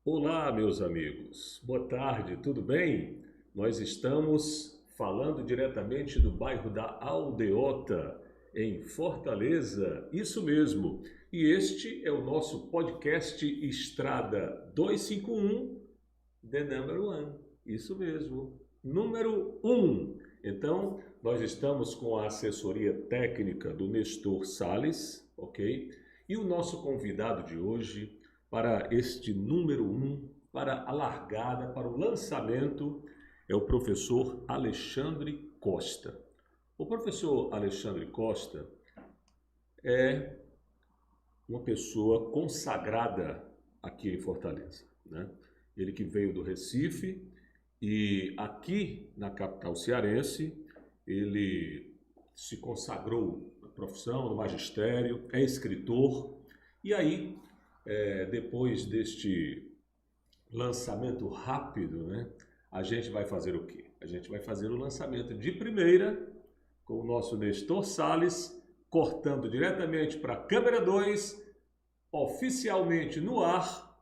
Olá, meus amigos. Boa tarde, tudo bem? Nós estamos falando diretamente do bairro da Aldeota, em Fortaleza. Isso mesmo. E este é o nosso podcast Estrada 251, The Number One. Isso mesmo. Número 1. Então, nós estamos com a assessoria técnica do Nestor Sales, ok? E o nosso convidado de hoje para este número 1, para a largada, para o lançamento, é o professor Alexandre Costa. O professor Alexandre Costa é uma pessoa consagrada aqui em Fortaleza, né? Ele que veio do Recife e aqui na capital cearense, ele se consagrou na profissão, no magistério, é escritor, e aí depois deste lançamento rápido, né, a gente vai fazer o quê? A gente vai fazer o lançamento de primeira com o nosso Nestor Sales, cortando diretamente para a câmera 2, oficialmente no ar,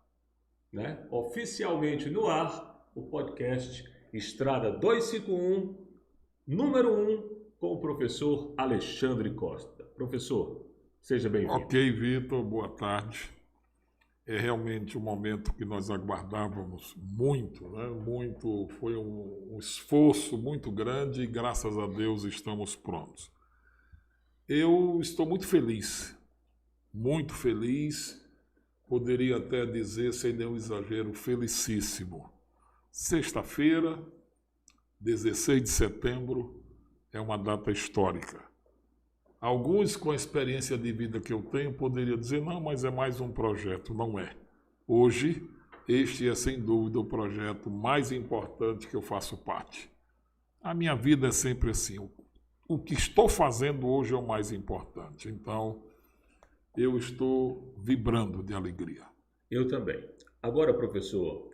né? Oficialmente no ar, o podcast Estrada 251, número 1, com o professor Alexandre Costa. Professor, seja bem-vindo. Ok, Vitor, boa tarde. É realmente um momento que nós aguardávamos muito, né? Foi um esforço muito grande e graças a Deus estamos prontos. Eu estou muito feliz, poderia até dizer, sem nenhum exagero, felicíssimo. Sexta-feira, 16 de setembro, é uma data histórica. Alguns, com a experiência de vida que eu tenho, poderiam dizer, não, mas é mais um projeto. Não é. Hoje, este é, sem dúvida, o projeto mais importante que eu faço parte. A minha vida é sempre assim. O que estou fazendo hoje é o mais importante. Então, eu estou vibrando de alegria. Eu também. Agora, professor,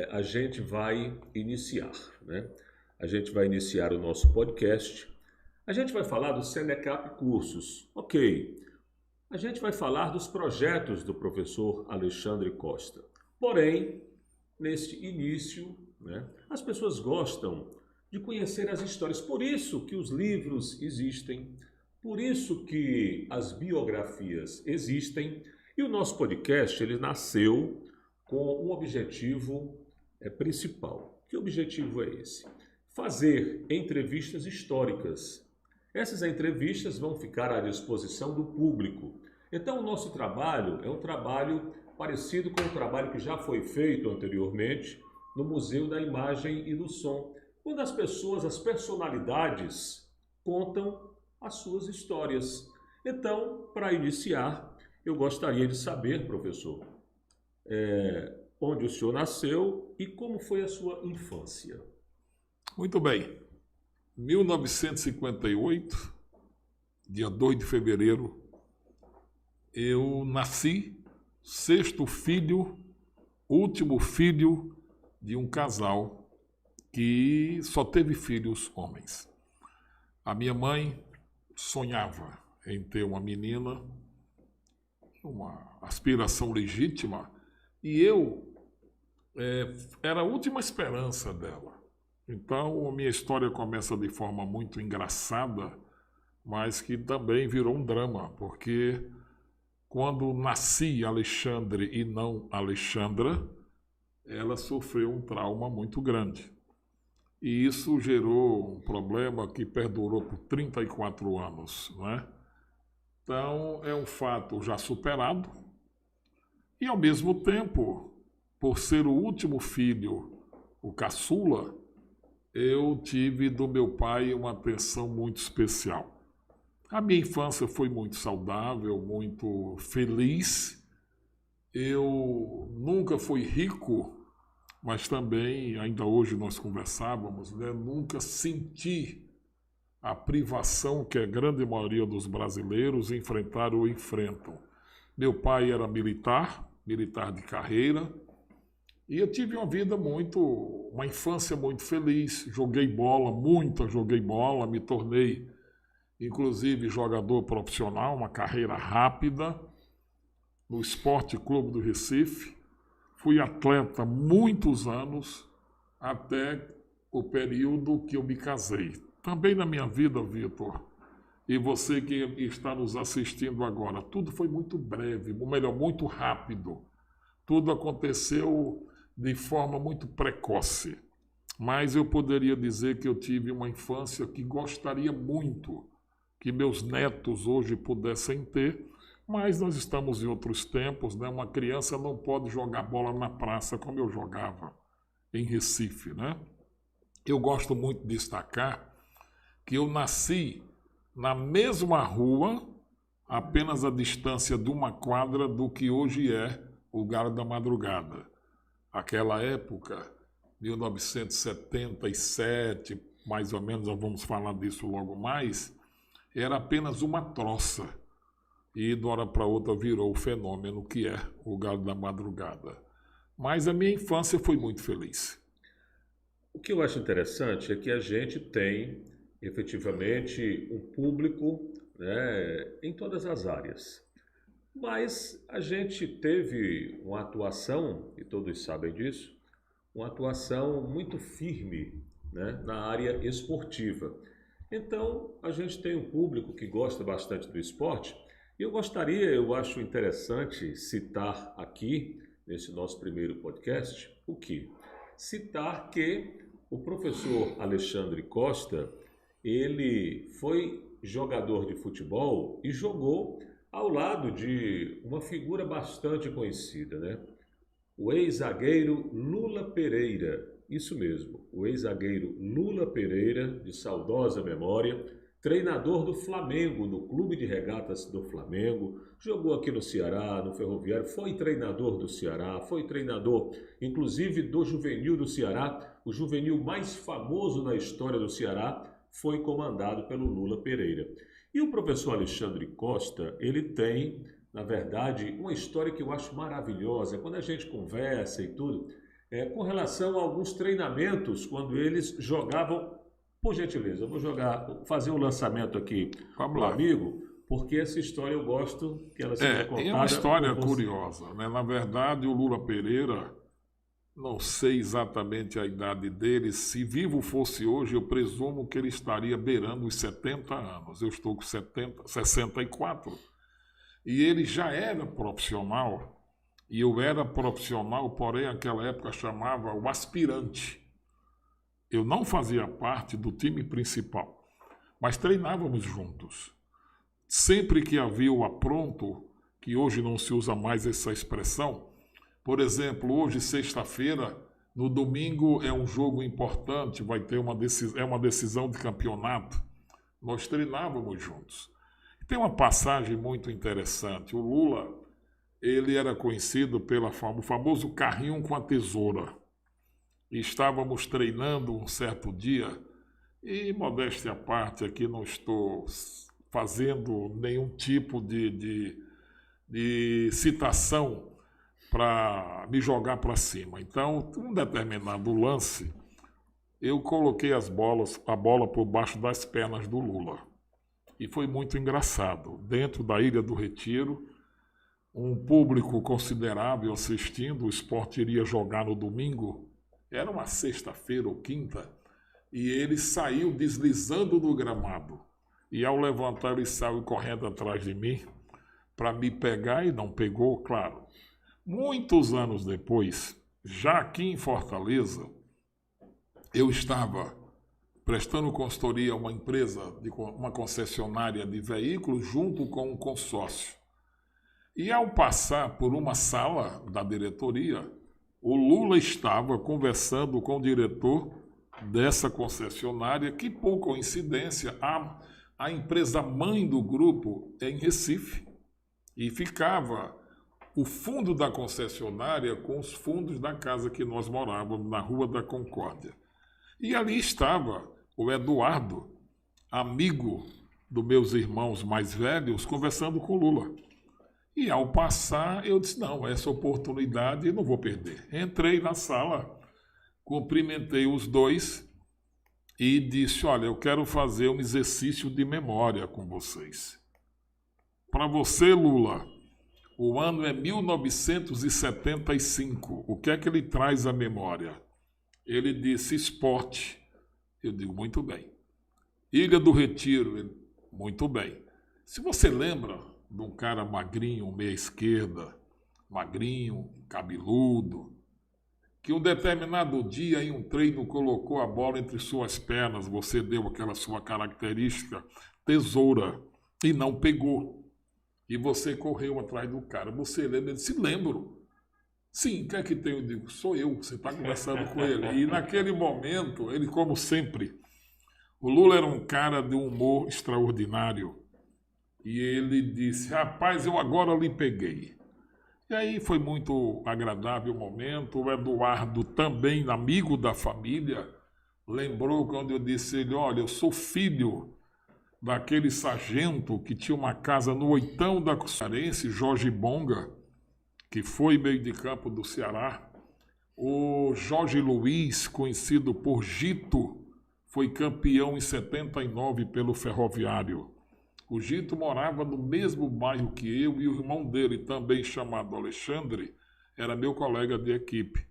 a gente vai iniciar, né? A gente vai iniciar o nosso podcast. A gente vai falar do Senecap Cursos, ok. A gente vai falar dos projetos do professor Alexandre Costa. Porém, neste início, né, as pessoas gostam de conhecer as histórias. Por isso que os livros existem, por isso que as biografias existem. E o nosso podcast, ele nasceu com um objetivo principal. Que objetivo é esse? Fazer entrevistas históricas. Essas entrevistas vão ficar à disposição do público. Então, o nosso trabalho é um trabalho parecido com o trabalho que já foi feito anteriormente no Museu da Imagem e do Som, quando as pessoas, as personalidades, contam as suas histórias. Então, para iniciar, eu gostaria de saber, professor, onde o senhor nasceu e como foi a sua infância. Muito bem. 1958, dia 2 de fevereiro, eu nasci, sexto filho, último filho de um casal que só teve filhos homens. A minha mãe sonhava em ter uma menina, uma aspiração legítima, e eu era a última esperança dela. Então, a minha história começa de forma muito engraçada, mas que também virou um drama, porque quando nasci Alexandre e não Alexandra, ela sofreu um trauma muito grande. E isso gerou um problema que perdurou por 34 anos, né? Então, é um fato já superado. E, ao mesmo tempo, por ser o último filho, o caçula, eu tive do meu pai uma atenção muito especial. A minha infância foi muito saudável, muito feliz. Eu nunca fui rico, mas também, ainda hoje nós conversávamos, né, nunca senti a privação que a grande maioria dos brasileiros enfrentaram ou enfrentam. Meu pai era militar de carreira, e eu tive uma infância muito feliz, joguei bola, me tornei, inclusive, jogador profissional, uma carreira rápida no Esporte Clube do Recife. fui atleta muitos anos, até o período que eu me casei. Também na minha vida, Vitor, e você que está nos assistindo agora, tudo foi muito breve, ou melhor, muito rápido. Tudo aconteceu de forma muito precoce. Mas eu poderia dizer que eu tive uma infância que gostaria muito que meus netos hoje pudessem ter, mas nós estamos em outros tempos, né? Uma criança não pode jogar bola na praça como eu jogava em Recife, né? Eu gosto muito de destacar que eu nasci na mesma rua, apenas a distância de uma quadra do que hoje é o Galo da Madrugada. Aquela época, 1977, mais ou menos, nós vamos falar disso logo mais, era apenas uma troça. E de uma hora para outra virou o fenômeno que é o Galo da Madrugada. Mas a minha infância foi muito feliz. O que eu acho interessante é que a gente tem efetivamente um público, né, em todas as áreas. Mas a gente teve uma atuação, e todos sabem disso, uma atuação muito firme, né, na área esportiva. Então, a gente tem um público que gosta bastante do esporte, e eu acho interessante citar aqui, nesse nosso primeiro podcast, o quê? Citar que o professor Alexandre Costa, ele foi jogador de futebol e jogou ao lado de uma figura bastante conhecida, né? O ex-zagueiro Lula Pereira, isso mesmo, o ex-zagueiro Lula Pereira, de saudosa memória, treinador do Flamengo, do Clube de Regatas do Flamengo, jogou aqui no Ceará, no Ferroviário, foi treinador do Ceará, foi treinador, inclusive, do juvenil do Ceará, o juvenil mais famoso na história do Ceará, foi comandado pelo Lula Pereira. E o professor Alexandre Costa, ele tem, na verdade, uma história que eu acho maravilhosa, quando a gente conversa e tudo, com relação a alguns treinamentos, quando eles jogavam. Por gentileza, eu vou fazer um lançamento aqui para o amigo, porque essa história eu gosto que ela seja contada. É uma história curiosa, né? Na verdade, o Lula Pereira, não sei exatamente a idade dele, se vivo fosse hoje, eu presumo que ele estaria beirando os 70 anos. Eu estou com 64. E ele já era profissional, e eu era profissional, porém, naquela época chamava o aspirante. Eu não fazia parte do time principal, mas treinávamos juntos. Sempre que havia o apronto, que hoje não se usa mais essa expressão, por exemplo, hoje, sexta-feira, no domingo é um jogo importante, vai ter uma decisão de campeonato. Nós treinávamos juntos. Tem uma passagem muito interessante. O Lula, ele era conhecido pelo famoso carrinho com a tesoura. E estávamos treinando um certo dia, e modéstia à parte, aqui não estou fazendo nenhum tipo de citação para me jogar para cima. Então, um determinado lance, eu coloquei a bola por baixo das pernas do Lula. E foi muito engraçado. Dentro da Ilha do Retiro, um público considerável assistindo, o Sport iria jogar no domingo. Era uma sexta-feira ou quinta, e ele saiu deslizando no gramado. E ao levantar, ele saiu correndo atrás de mim para me pegar, e não pegou, claro. Muitos anos depois, já aqui em Fortaleza, eu estava prestando consultoria a uma empresa, uma concessionária de veículos, junto com um consórcio. E ao passar por uma sala da diretoria, o Lula estava conversando com o diretor dessa concessionária, que, por coincidência, a empresa mãe do grupo é em Recife. E ficava o fundo da concessionária com os fundos da casa que nós morávamos, na Rua da Concórdia. E ali estava o Eduardo, amigo dos meus irmãos mais velhos, conversando com o Lula. E ao passar, eu disse, não, essa oportunidade eu não vou perder. Entrei na sala, cumprimentei os dois e disse, olha, eu quero fazer um exercício de memória com vocês. Para você, Lula, O ano é 1975. O que é que ele traz à memória? Ele disse esporte. Eu digo, muito bem. Ilha do Retiro, muito bem. Se você lembra de um cara magrinho, meia esquerda, magrinho, cabeludo, que um determinado dia em um treino colocou a bola entre suas pernas, você deu aquela sua característica tesoura e não pegou. E você correu atrás do cara. Você lembra? Ele disse, lembro. Sim, o que é que tem? Eu digo, sou eu, você está conversando com ele. E naquele momento, ele, como sempre, o Lula era um cara de um humor extraordinário. E ele disse, rapaz, eu agora lhe peguei. E aí foi muito agradável o momento. O Eduardo, também amigo da família, lembrou quando eu disse a ele, olha, eu sou filho daquele sargento que tinha uma casa no Oitão da Cearense, Jorge Bonga, que foi meio de campo do Ceará. O Jorge Luiz, conhecido por Gito, foi campeão em 79 pelo Ferroviário. O Gito morava no mesmo bairro que eu e o irmão dele, também chamado Alexandre, era meu colega de equipe.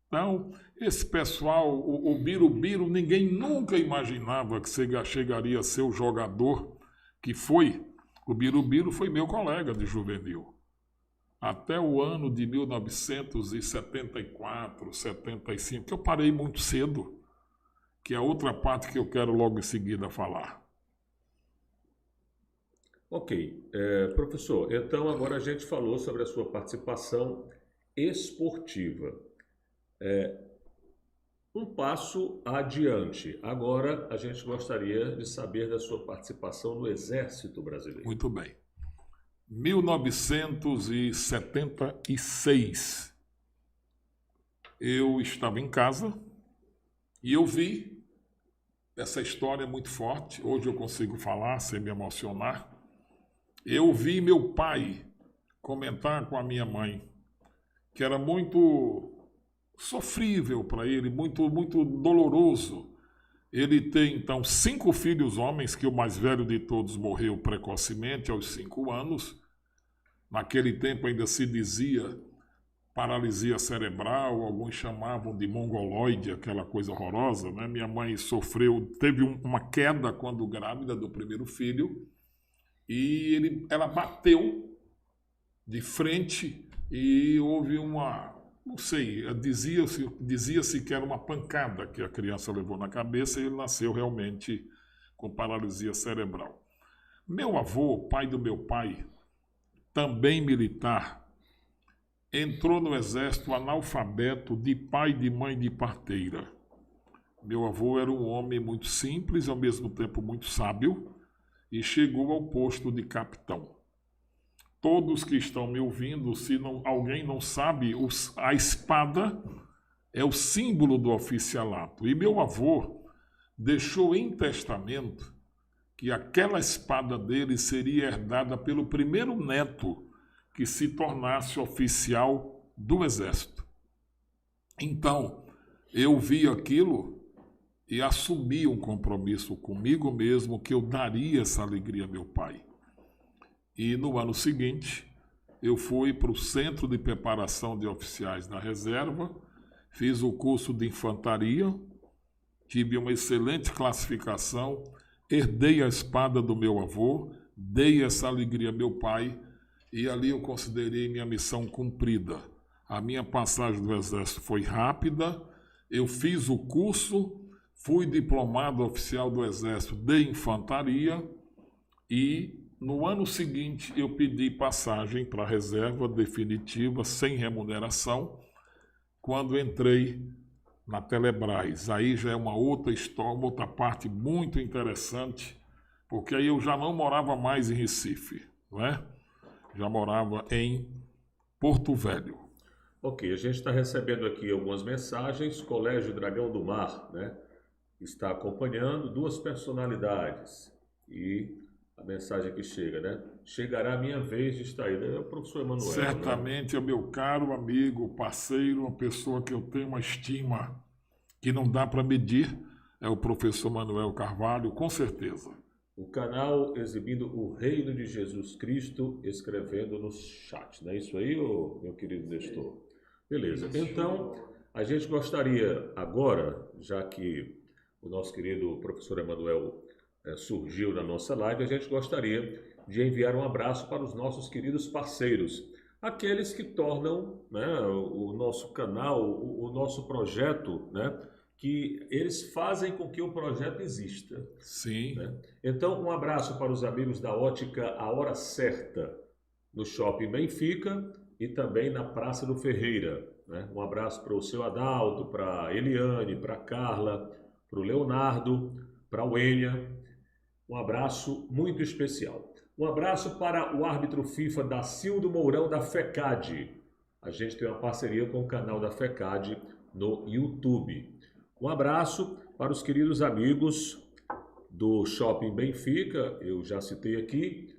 Então, esse pessoal, o Birubiru, ninguém nunca imaginava que chegaria a ser o jogador que foi. O Birubiru foi meu colega de juvenil. Até o ano de 1974, 75, que eu parei muito cedo, que é a outra parte que eu quero logo em seguida falar. Ok, professor, então agora a gente falou sobre a sua participação esportiva. Um passo adiante. Agora a gente gostaria de saber da sua participação no Exército Brasileiro. Muito bem. 1976, eu estava em casa e eu vi essa história muito forte. Hoje eu consigo falar sem me emocionar. Eu vi meu pai comentar com a minha mãe que era muito sofrível para ele, muito doloroso. Ele tem, então, 5 filhos homens, que o mais velho de todos morreu precocemente, aos 5 anos. Naquele tempo ainda se dizia paralisia cerebral, alguns chamavam de mongoloide, aquela coisa horrorosa, né? Minha mãe teve uma queda quando grávida do primeiro filho, e ela bateu de frente e houve não sei, dizia-se que era uma pancada que a criança levou na cabeça e ele nasceu realmente com paralisia cerebral. Meu avô, pai do meu pai, também militar, entrou no exército analfabeto, de pai e de mãe de parteira. Meu avô era um homem muito simples e ao mesmo tempo muito sábio e chegou ao posto de capitão. Todos que estão me ouvindo, se alguém não sabe, a espada é o símbolo do oficialato. E meu avô deixou em testamento que aquela espada dele seria herdada pelo primeiro neto que se tornasse oficial do exército. Então, eu vi aquilo e assumi um compromisso comigo mesmo que eu daria essa alegria a meu pai. E no ano seguinte, eu fui para o Centro de Preparação de Oficiais da Reserva, fiz o curso de infantaria, tive uma excelente classificação, herdei a espada do meu avô, dei essa alegria a meu pai e ali eu considerei minha missão cumprida. A minha passagem do Exército foi rápida, eu fiz o curso, fui diplomado oficial do Exército de Infantaria e no ano seguinte eu pedi passagem para a reserva definitiva, sem remuneração, quando entrei na Telebrás. Aí já é uma outra história, uma outra parte muito interessante, porque aí eu já não morava mais em Recife, não é? Já morava em Porto Velho. Ok, a gente está recebendo aqui algumas mensagens. Colégio Dragão do Mar, né? Está acompanhando 2 personalidades. E a mensagem que chega, né? Chegará a minha vez de estar aí. É o professor Emanuel. Certamente, né? É meu caro amigo, parceiro, uma pessoa que eu tenho uma estima que não dá para medir, é o professor Manuel Carvalho, com certeza. O canal exibindo o reino de Jesus Cristo, escrevendo no chat. Não é isso aí, meu querido Nestor? Beleza. Então, a gente gostaria agora, já que o nosso querido professor Emanuel surgiu na nossa live, a gente gostaria de enviar um abraço para os nossos queridos parceiros, aqueles que tornam, né, o nosso canal, o nosso projeto, né, que eles fazem com que o projeto exista. Sim. Né? Então, um abraço para os amigos da Ótica A Hora Certa, no Shopping Benfica e também na Praça do Ferreira. Né? Um abraço para o seu Adalto, para a Eliane, para a Carla, para o Leonardo, para a Wênia. Um abraço muito especial. Um abraço para o árbitro FIFA Dacildo Mourão da FECAD. A gente tem uma parceria com o canal da FECAD no YouTube. Um abraço para os queridos amigos do Shopping Benfica, eu já citei aqui.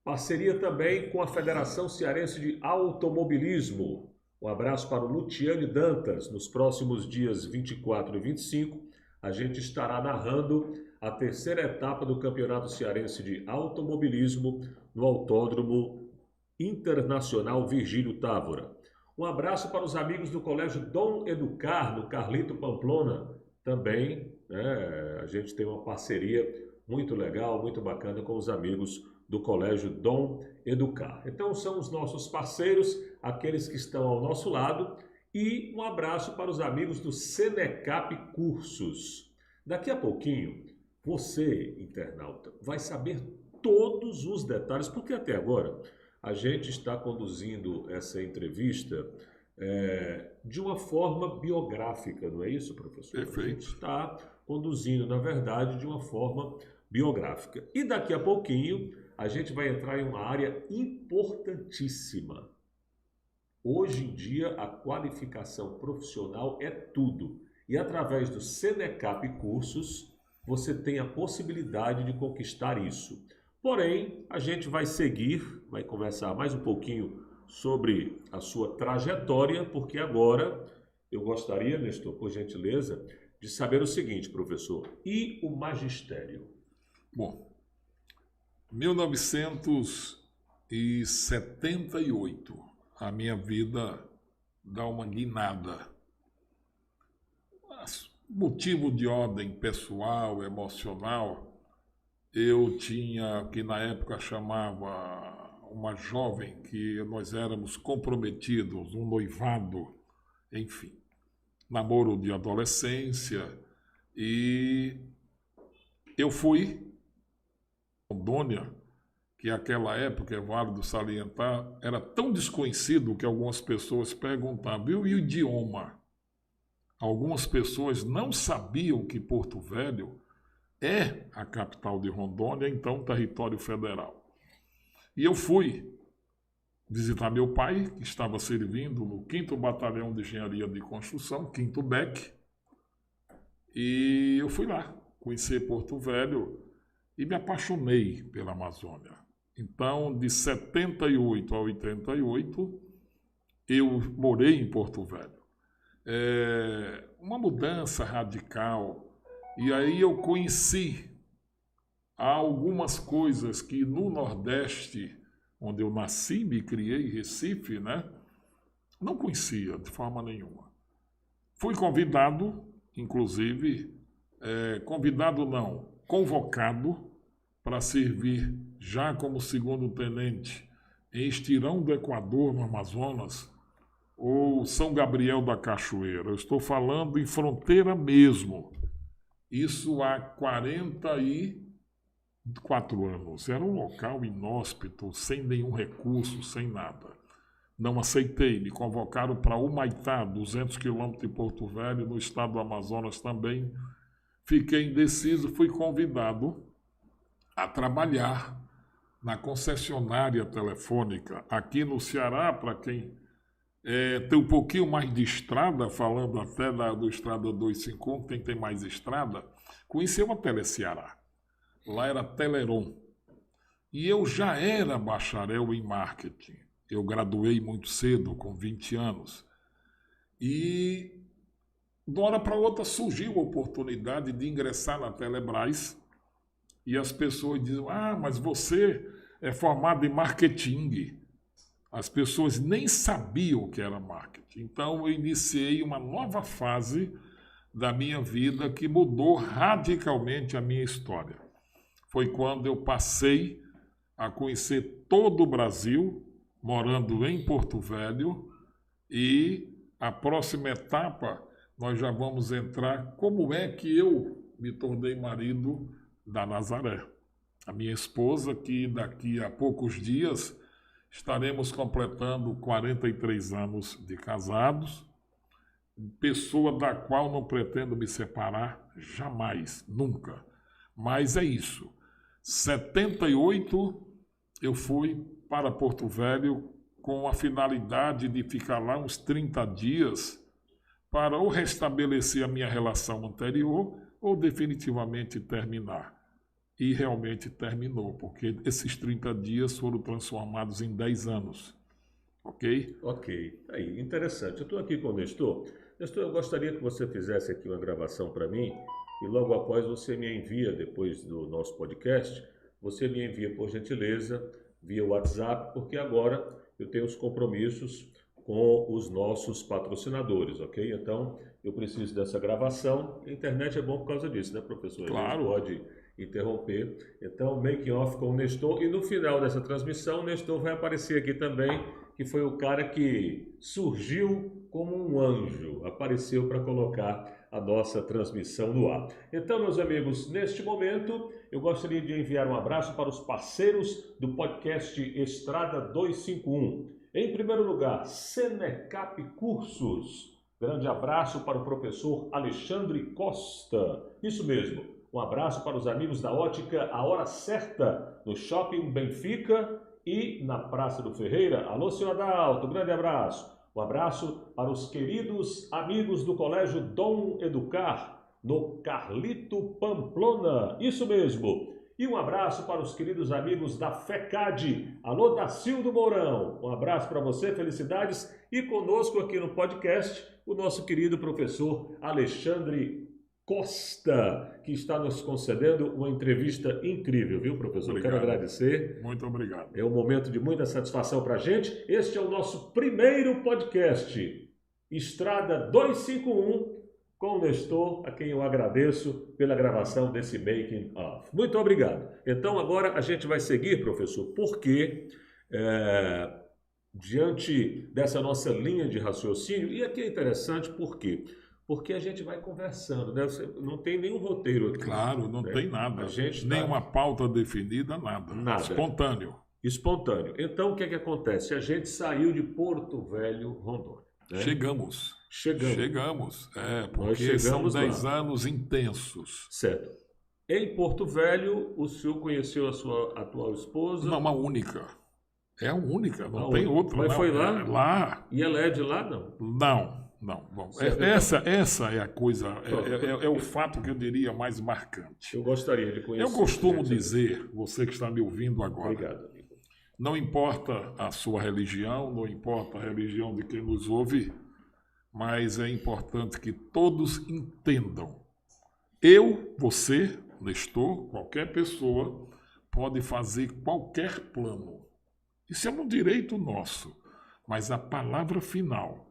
Parceria também com a Federação Cearense de Automobilismo. Um abraço para o Luciane Dantas. Nos próximos dias 24 e 25, a gente estará narrando a terceira etapa do Campeonato Cearense de Automobilismo no Autódromo Internacional Virgílio Távora. Um abraço para os amigos do Colégio Dom Educar, no Carlito Pamplona. Também, né, a gente tem uma parceria muito legal, muito bacana com os amigos do Colégio Dom Educar. Então são os nossos parceiros, aqueles que estão ao nosso lado, e um abraço para os amigos do Senecap Cursos. Daqui a pouquinho, você, internauta, vai saber todos os detalhes, porque até agora a gente está conduzindo essa entrevista de uma forma biográfica, não é isso, professor? Perfeito. A gente está conduzindo, na verdade, de uma forma biográfica. E daqui a pouquinho a gente vai entrar em uma área importantíssima. Hoje em dia a qualificação profissional é tudo. E através do Senecap Cursos você tem a possibilidade de conquistar isso. Porém, a gente vai seguir, vai conversar mais um pouquinho sobre a sua trajetória, porque agora eu gostaria, Nestor, por gentileza, de saber o seguinte, professor, e o magistério? Bom, 1978, a minha vida dá uma guinada. Motivo de ordem pessoal, emocional, eu tinha, que na época chamava uma jovem, que nós éramos comprometidos, um noivado, enfim, namoro de adolescência, e eu fui Rondônia, que naquela época, é válido salientar, era tão desconhecido que algumas pessoas perguntavam, e o idioma? Algumas pessoas não sabiam que Porto Velho é a capital de Rondônia, então território federal. E eu fui visitar meu pai, que estava servindo no 5º Batalhão de Engenharia de Construção, 5º BEC, e eu fui lá conhecer Porto Velho e me apaixonei pela Amazônia. Então, de 78 a 88, eu morei em Porto Velho. Uma mudança radical. E aí eu conheci algumas coisas que no Nordeste, onde eu nasci, me criei, Recife, né? Não conhecia de forma nenhuma. Fui convidado, inclusive, convocado para servir já como segundo-tenente em Estirão do Equador, no Amazonas, ou São Gabriel da Cachoeira. Eu estou falando em fronteira mesmo. Isso há 44 anos. Era um local inóspito, sem nenhum recurso, sem nada. Não aceitei. Me convocaram para Humaitá, 200 quilômetros de Porto Velho, no estado do Amazonas também. Fiquei indeciso, fui convidado a trabalhar na concessionária telefônica aqui no Ceará, para quem tem um pouquinho mais de estrada, falando até do Estrada 251, quem tem mais estrada, conheceu a Teleceará. Lá era Teleron. E eu já era bacharel em marketing. Eu graduei muito cedo, com 20 anos. E de uma hora para outra surgiu a oportunidade de ingressar na Telebrás. e as pessoas dizem, mas você é formado em marketing. As pessoas nem sabiam o que era marketing. Então, eu iniciei uma nova fase da minha vida que mudou radicalmente a minha história. Foi quando eu passei a conhecer todo o Brasil, morando em Porto Velho, e a próxima etapa nós já vamos entrar como é que eu me tornei marido da Nazaré, a minha esposa, que daqui a poucos dias estaremos completando 43 anos de casados, pessoa da qual não pretendo me separar jamais, nunca. Mas é isso. 78 eu fui para Porto Velho com a finalidade de ficar lá uns 30 dias para ou restabelecer a minha relação anterior ou definitivamente terminar. E realmente terminou, porque esses 30 dias foram transformados em 10 anos. Ok? Ok. Aí, interessante. Eu estou aqui com o Nestor. Nestor, eu gostaria que você fizesse aqui uma gravação para mim e logo após você me envia, depois do nosso podcast, você me envia, por gentileza, via WhatsApp, porque agora eu tenho os compromissos com os nossos patrocinadores, ok? Então, eu preciso dessa gravação. A internet é bom por causa disso, né, professor? Claro. Pode interromper. Então, making off com o Nestor. E no final dessa transmissão, o Nestor vai aparecer aqui também, que foi o cara que surgiu como um anjo, apareceu para colocar a nossa transmissão no ar. Então, meus amigos, neste momento, eu gostaria de enviar um abraço para os parceiros do podcast Estrada 251. Em primeiro lugar, Senecap Cursos. Grande abraço para o professor Alexandre Costa. Isso mesmo. Um abraço para os amigos da Ótica A Hora Certa, no Shopping Benfica e na Praça do Ferreira. Alô, senhor Adalto, grande abraço. Um abraço para os queridos amigos do Colégio Dom Educar, no Carlito Pamplona. Isso mesmo. E um abraço para os queridos amigos da FECAD. Alô, Dacildo Mourão. Um abraço para você, felicidades. E conosco aqui no podcast, o nosso querido professor Alexandre Costa, que está nos concedendo uma entrevista incrível, viu, professor? Obrigado. Quero agradecer. Muito obrigado. É um momento de muita satisfação para a gente. Este é o nosso primeiro podcast, Estrada 251, com o Nestor, a quem eu agradeço pela gravação desse making of. Muito obrigado. Então, agora a gente vai seguir, professor, porque diante dessa nossa linha de raciocínio, e aqui é interessante, por quê? Porque a gente vai conversando, né? Não tem nenhum roteiro aqui. Claro, não tem nada. A gente nenhuma pauta definida, nada. Nada. Espontâneo. Espontâneo. Então, o que é que acontece? A gente saiu de Porto Velho, Rondônia. Né? Chegamos. Porque chegamos são 10 lá. anos intensos. Certo. Em Porto Velho, o senhor conheceu a sua atual esposa? Não, uma única. É a única, não A tem única. outra. Mas não. foi lá? É lá. E ela é de lá, não? Não. Bom, Certo, essa é a coisa, é o fato que eu diria mais marcante. Eu gostaria de conhecer. Eu costumo dizer, você que está me ouvindo agora, Obrigado, amigo. não importa a sua religião, não importa a religião de quem nos ouve, mas é importante que todos entendam. Eu, você, Nestor, qualquer pessoa pode fazer qualquer plano. Isso é um direito nosso, mas a palavra final,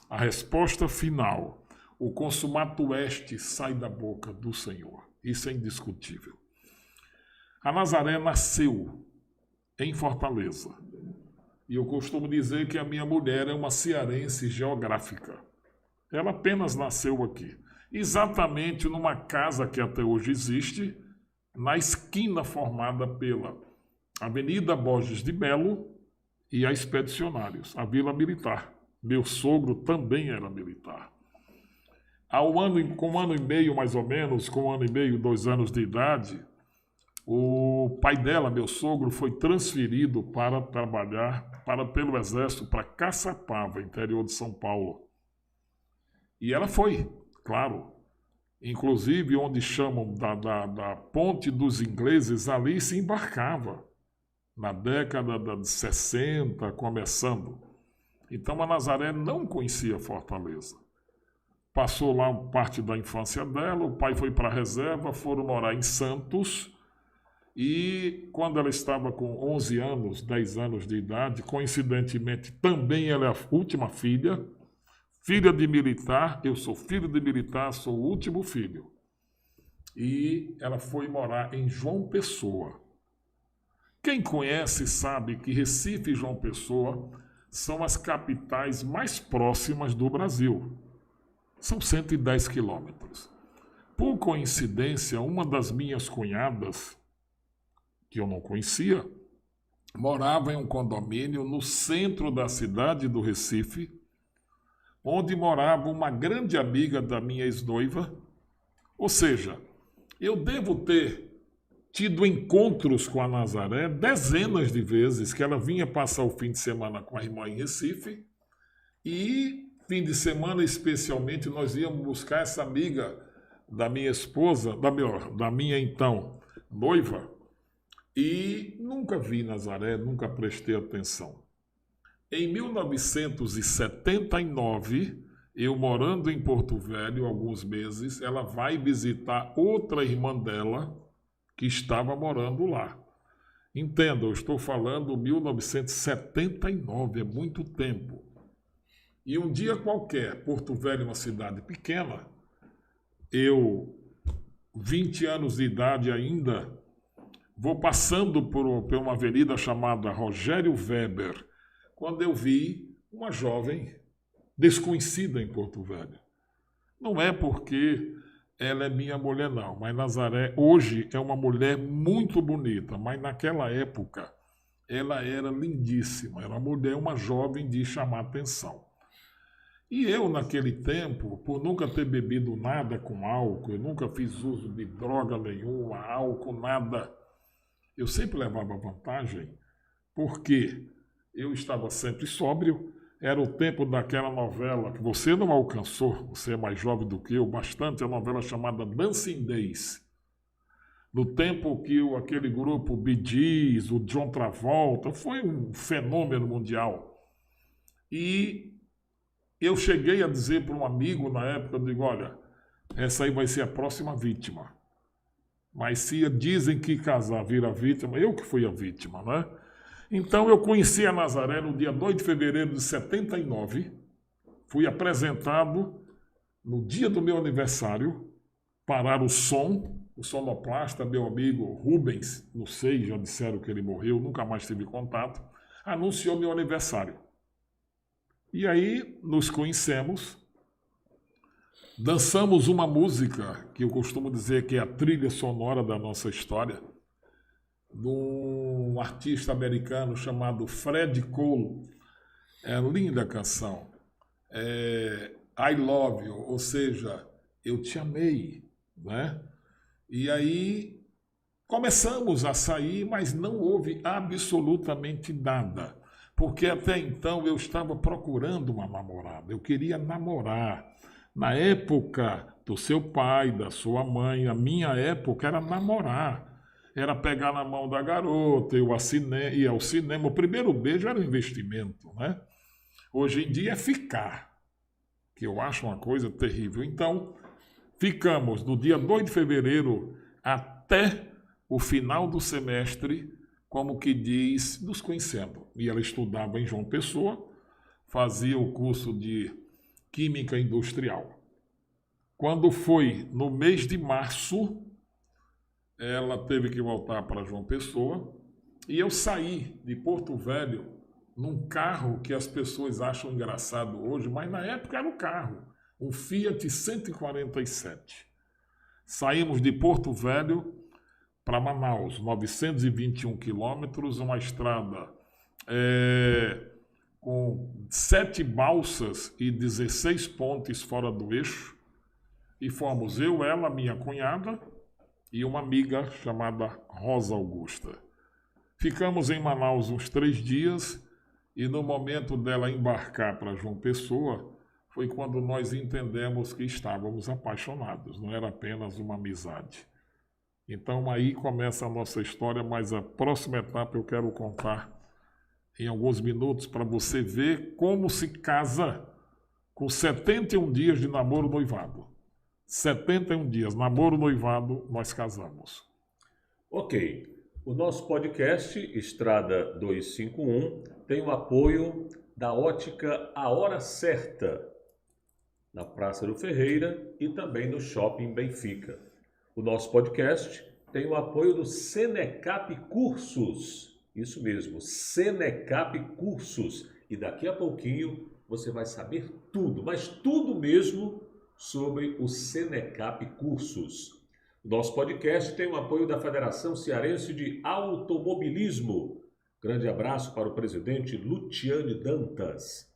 a resposta final, o consumato est sai da boca do Senhor. Isso é indiscutível. A Nazaré nasceu em Fortaleza. E eu costumo dizer que a minha mulher é uma cearense geográfica. Ela apenas nasceu aqui. Exatamente numa casa que até hoje existe, na esquina formada pela Avenida Borges de Melo e a Expedicionários, a Vila Militar. Meu sogro também era militar. Com um ano e meio, mais ou menos, 2 anos de idade, o pai dela, meu sogro, foi transferido para trabalhar pelo Exército para Caçapava, interior de São Paulo. E ela foi, claro. Inclusive, onde chamam da Ponte dos Ingleses, ali se embarcava, na década de 60, começando. Então, a Nazaré não conhecia Fortaleza. Passou lá parte da infância dela, o pai foi para a reserva, foram morar em Santos, E quando ela estava com 11 anos, 10 anos de idade, coincidentemente também ela é a última filha, filha de militar, eu sou filho de militar, sou o último filho. E ela foi morar em João Pessoa. Quem conhece sabe que Recife e João Pessoa são as capitais mais próximas do Brasil. São 110 quilômetros. Por coincidência, uma das minhas cunhadas, que eu não conhecia, morava em um condomínio no centro da cidade do Recife, onde morava uma grande amiga da minha ex-noiva. Ou seja, eu devo ter tido encontros com a Nazaré dezenas de vezes, que ela vinha passar o fim de semana com a irmã em Recife, e fim de semana especialmente nós íamos buscar essa amiga da minha esposa, da minha então noiva, e nunca vi Nazaré, nunca prestei atenção. Em 1979, eu morando em Porto Velho alguns meses, ela vai visitar outra irmã dela que estava morando lá. Entenda, eu estou falando 1979, é muito tempo. E um dia qualquer, Porto Velho é uma cidade pequena, eu, 20 anos de idade ainda, vou passando por uma avenida chamada Rogério Weber, quando eu vi uma jovem desconhecida em Porto Velho. Não é porque ela é minha mulher, não, mas Nazaré hoje é uma mulher muito bonita, mas naquela época ela era lindíssima, era uma jovem de chamar atenção. E eu, naquele tempo, por nunca ter bebido nada com álcool, eu nunca fiz uso de droga nenhuma, álcool, nada, eu sempre levava vantagem, porque eu estava sempre sóbrio. Era o tempo daquela novela que você não alcançou, você é mais jovem do que eu, bastante, a novela chamada Dancing Days. No tempo que aquele grupo Bee Gees, o John Travolta, foi um fenômeno mundial. E eu cheguei a dizer para um amigo na época, eu digo, olha, essa aí vai ser a próxima vítima. Mas se dizem que casar vira vítima, eu que fui a vítima, né? Então eu conheci a Nazaré no dia 2 de fevereiro de 79, fui apresentado no dia do meu aniversário, parar o sonoplasta, meu amigo Rubens, não sei, já disseram que ele morreu, nunca mais tive contato, anunciou meu aniversário. E aí nos conhecemos, dançamos uma música que eu costumo dizer que é a trilha sonora da nossa história, de um artista americano chamado Fred Cole. É linda a canção. I Love You, ou seja, eu te amei, né? E aí começamos a sair, mas não houve absolutamente nada, porque até então eu estava procurando uma namorada, eu queria namorar. Na época do seu pai, da sua mãe, a minha época era namorar. Era pegar na mão da garota, ia ao cinema. O primeiro beijo era um investimento, né? Hoje em dia é ficar, que eu acho uma coisa terrível. Então, ficamos do dia 2 de fevereiro até o final do semestre, como que diz, nos conhecendo. E ela estudava em João Pessoa, fazia o curso de Química Industrial. Quando foi no mês de março, ela teve que voltar para João Pessoa e eu saí de Porto Velho num carro que as pessoas acham engraçado hoje, mas na época era um carro, um Fiat 147. Saímos de Porto Velho para Manaus, 921 quilômetros, uma estrada com 7 balsas e 16 pontes fora do eixo, e fomos eu, ela, minha cunhada, e uma amiga chamada Rosa Augusta. Ficamos em Manaus uns 3 dias e no momento dela embarcar para João Pessoa foi quando nós entendemos que estávamos apaixonados, não era apenas uma amizade. Então aí começa a nossa história, mas a próxima etapa eu quero contar em alguns minutos para você ver como se casa com 71 dias de namoro noivado. 71 dias, namoro, noivado, nós casamos. Ok. O nosso podcast, Estrada 251, tem o apoio da ótica A Hora Certa, na Praça do Ferreira e também no Shopping Benfica. O nosso podcast tem o apoio do Senecap Cursos, isso mesmo, Senecap Cursos. E daqui a pouquinho você vai saber tudo, mas tudo mesmo sobre o Senecap Cursos. O nosso podcast tem o apoio da Federação Cearense de Automobilismo. Grande abraço para o presidente Luciane Dantas.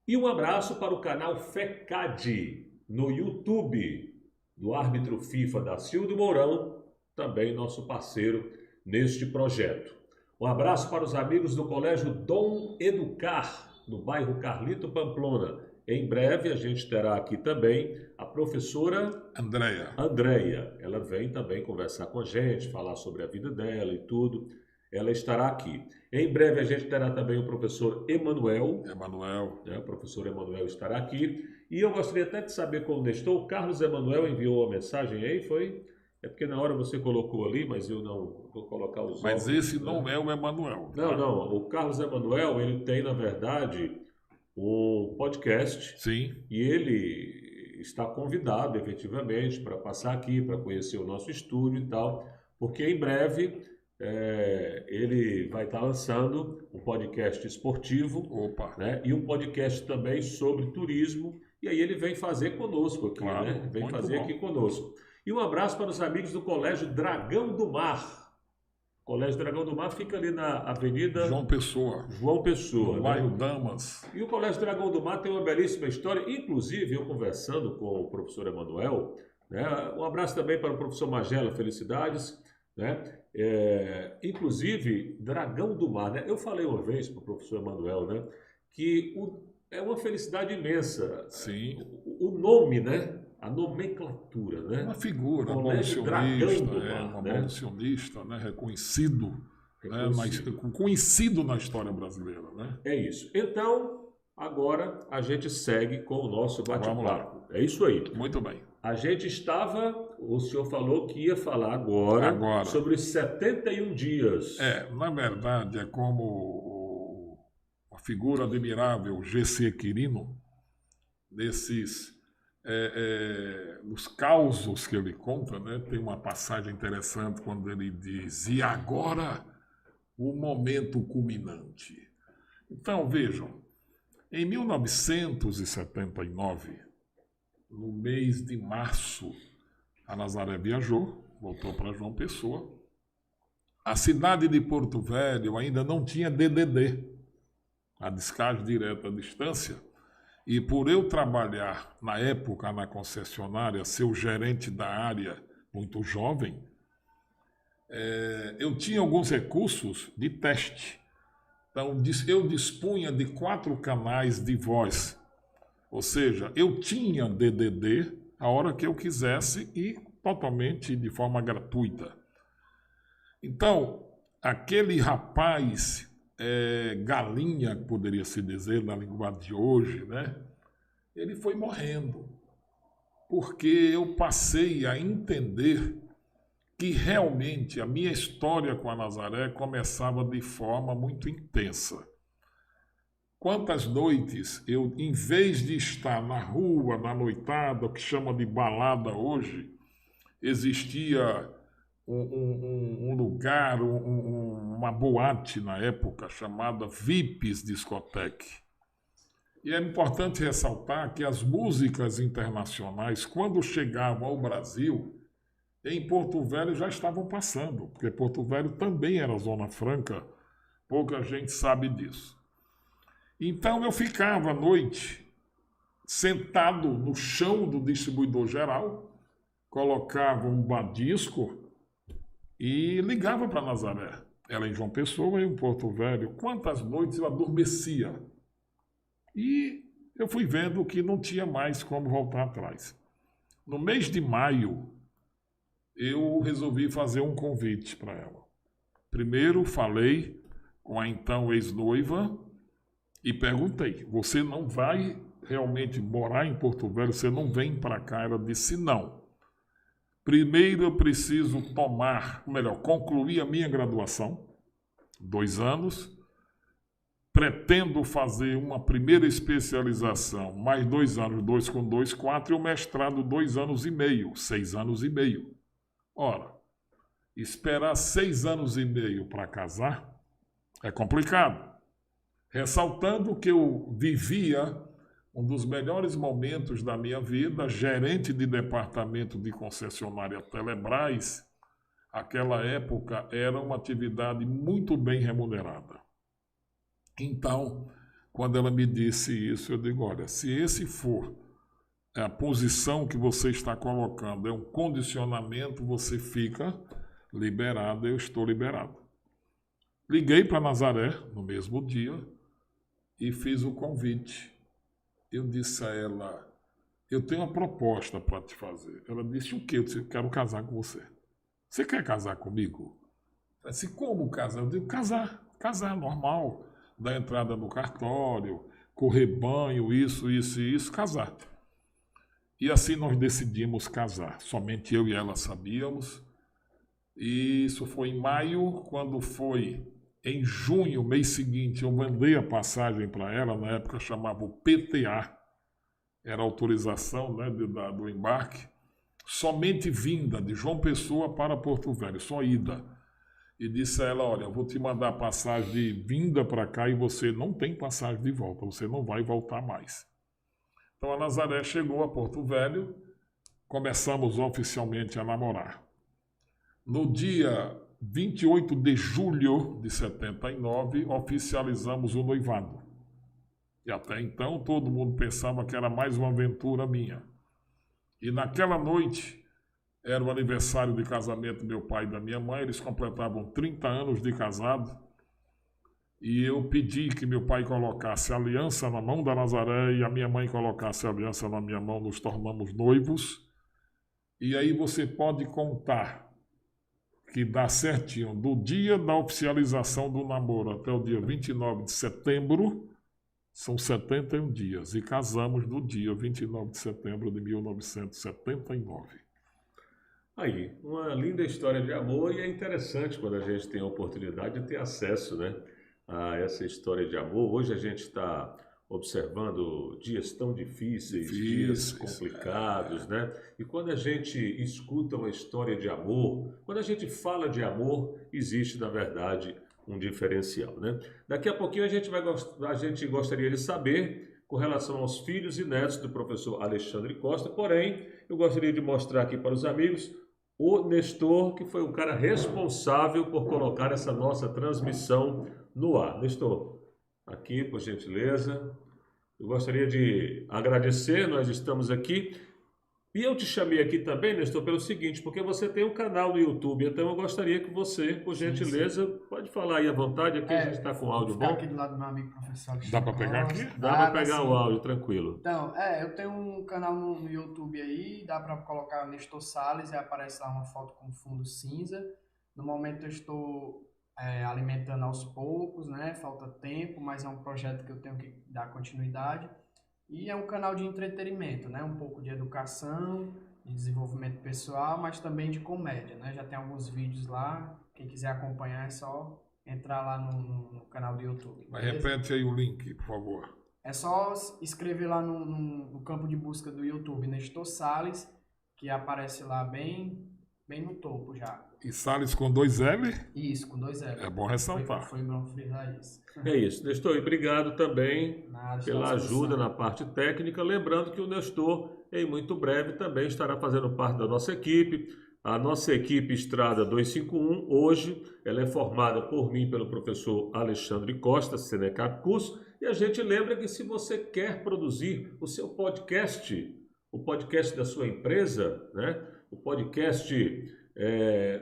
E um abraço para o canal FECAD no YouTube, do árbitro FIFA Dacildo Mourão, também nosso parceiro neste projeto. Um abraço para os amigos do Colégio Dom Educar, no bairro Carlito Pamplona. Em breve a gente terá aqui também a professora Andréia. Ela vem também conversar com a gente, falar sobre a vida dela e tudo. Ela estará aqui. Em breve a gente terá também o professor Emanuel. O professor Emanuel estará aqui. E eu gostaria até de saber como estou. O Carlos Emanuel enviou uma mensagem aí, foi? É porque na hora você colocou ali, mas eu não vou colocar os Mas esse não é o Emanuel. Tá? Não. O Carlos Emanuel, ele tem, na verdade, um podcast. Sim. E ele está convidado, efetivamente, para passar aqui, para conhecer o nosso estúdio e tal, porque em breve ele vai estar lançando um podcast esportivo. Opa. Né, e um podcast também sobre turismo. E aí ele vem fazer conosco aqui, claro, né? Vem fazer bom. Aqui conosco. E um abraço para os amigos do Colégio Dragão do Mar. O Colégio Dragão do Mar fica ali na Avenida João Pessoa. No bairro Damas. E o Colégio Dragão do Mar tem uma belíssima história. Inclusive, eu conversando com o professor Emanuel, né? Um abraço também para o professor Magela, felicidades. Né? Inclusive, Dragão do Mar. Né? Eu falei uma vez para o professor Emanuel, né, que é uma felicidade imensa. Sim. O nome, né? A nomenclatura, né? Uma figura abolicionista, né? Reconhecido, né? Mas conhecido na história brasileira, né? É isso. Então, agora a gente segue com o nosso bate-papo. É isso aí. Muito bem. A gente o senhor falou que ia falar agora sobre os 71 dias. Na verdade, é como a figura admirável G.C. Quirino, nesses nos causos que ele conta, né, tem uma passagem interessante quando ele diz: e agora o momento culminante. Então, vejam, em 1979, no mês de março, a Nazaré viajou, voltou para João Pessoa. A cidade de Porto Velho ainda não tinha DDD, a descagem direta à distância. E por eu trabalhar, na época, na concessionária, ser o gerente da área, muito jovem, eu tinha alguns recursos de teste. Então, eu dispunha de 4 canais de voz. Ou seja, eu tinha DDD a hora que eu quisesse e totalmente de forma gratuita. Então, aquele rapaz... galinha, poderia se dizer, na linguagem de hoje, né? Ele foi morrendo, porque eu passei a entender que realmente a minha história com a Nazaré começava de forma muito intensa. Quantas noites eu, em vez de estar na rua, na noitada, o que chama de balada hoje, existia um lugar, uma boate na época chamada Vips Discoteque. E é importante ressaltar que as músicas internacionais, quando chegavam ao Brasil, em Porto Velho já estavam passando, porque Porto Velho também era Zona Franca, pouca gente sabe disso. Então eu ficava à noite sentado no chão do distribuidor geral, colocava um badisco e ligava para Nazaré. Ela em João Pessoa e em Porto Velho. Quantas noites eu adormecia. E eu fui vendo que não tinha mais como voltar atrás. No mês de maio, eu resolvi fazer um convite para ela. Primeiro falei com a então ex-noiva e perguntei: você não vai realmente morar em Porto Velho? Você não vem para cá? Ela disse não. Primeiro eu preciso concluir a minha graduação, 2 anos. Pretendo fazer uma primeira especialização, mais 2 anos, 2 com 2, 4, e o mestrado 2 anos e meio, 6 anos e meio. Ora, esperar 6 anos e meio para casar é complicado. Ressaltando que eu vivia um dos melhores momentos da minha vida, gerente de departamento de concessionária Telebrás. Aquela época era uma atividade muito bem remunerada. Então, quando ela me disse isso, eu digo, olha, se esse for a posição que você está colocando, é um condicionamento, você fica liberado, eu estou liberado. Liguei para Nazaré no mesmo dia e fiz o convite. Eu disse a ela, eu tenho uma proposta para te fazer. Ela disse, o quê? Eu disse, eu quero casar com você. Você quer casar comigo? Eu disse, como casar? Eu digo, casar normal. Dar entrada no cartório, correr banho, isso, casar. E assim nós decidimos casar. Somente eu e ela sabíamos. E isso foi em maio. Quando foi em junho, mês seguinte, eu mandei a passagem para ela. Na época chamava o PTA. Era a autorização, né, do embarque. Somente vinda de João Pessoa para Porto Velho, só ida. E disse a ela, olha, eu vou te mandar passagem de vinda para cá e você não tem passagem de volta, você não vai voltar mais. Então a Nazaré chegou a Porto Velho, começamos oficialmente a namorar. No dia 28 de julho de 79, oficializamos o noivado. E até então todo mundo pensava que era mais uma aventura minha. E naquela noite, era o aniversário de casamento do meu pai e da minha mãe, eles completavam 30 anos de casado, e eu pedi que meu pai colocasse a aliança na mão da Nazaré e a minha mãe colocasse a aliança na minha mão, nos tornamos noivos, e aí você pode contar que dá certinho, do dia da oficialização do namoro até o dia 29 de setembro, são 71 dias, e casamos no dia 29 de setembro de 1979. Aí, uma linda história de amor e é interessante quando a gente tem a oportunidade de ter acesso, né, a essa história de amor. Hoje a gente está observando dias tão difíceis, dias complicados, né? E quando a gente escuta uma história de amor, quando a gente fala de amor, existe, na verdade, um diferencial, né? Daqui a pouquinho a gente gostaria de saber com relação aos filhos e netos do professor Alexandre Costa, porém, eu gostaria de mostrar aqui para os amigos o Nestor, que foi o cara responsável por colocar essa nossa transmissão no ar. Nestor, aqui, por gentileza, eu gostaria de agradecer, nós estamos aqui. E eu te chamei aqui também, Nestor, pelo seguinte, porque você tem um canal no YouTube, então eu gostaria que você, por gentileza, pode falar aí à vontade, aqui a gente está com o áudio bom. Aqui do lado do meu amigo professor Alexandre. Dá para pegar aqui? Dá para pegar o áudio, tranquilo. Então, eu tenho um canal no YouTube aí, dá para colocar Nestor Salles, e aparece lá uma foto com fundo cinza. No momento eu estou alimentando aos poucos, né? Falta tempo, mas é um projeto que eu tenho que dar continuidade. E é um canal de entretenimento, né? Um pouco de educação, de desenvolvimento pessoal, mas também de comédia, né? Já tem alguns vídeos lá, quem quiser acompanhar é só entrar lá no canal do YouTube. Mas repete aí o link, por favor. É só escrever lá no campo de busca do YouTube, Nestor Salles, que aparece lá bem no topo já. E Salles com 2 L? Isso, com 2 L. É bom ressaltar. Foi bom frisar isso. É isso, Nestor, e obrigado também pela ajuda na parte técnica. Lembrando que o Nestor, em muito breve, também estará fazendo parte da nossa equipe. A nossa equipe Estrada 251, hoje, ela é formada por mim, pelo professor Alexandre Costa, Senecap Curso, e a gente lembra que se você quer produzir o seu podcast, o podcast da sua empresa, né? O podcast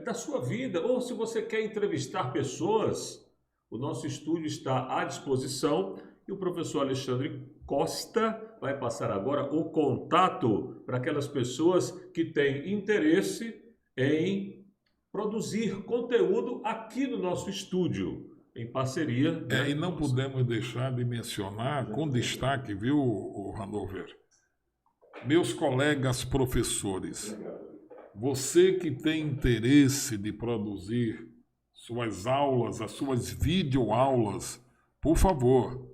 da sua vida, ou se você quer entrevistar pessoas, o nosso estúdio está à disposição e o professor Alexandre Costa vai passar agora o contato para aquelas pessoas que têm interesse em produzir conteúdo aqui no nosso estúdio, em parceria. E não podemos deixar de mencionar, com destaque, viu, Hanover? Meus colegas professores, Você que tem interesse de produzir suas aulas, as suas videoaulas, por favor,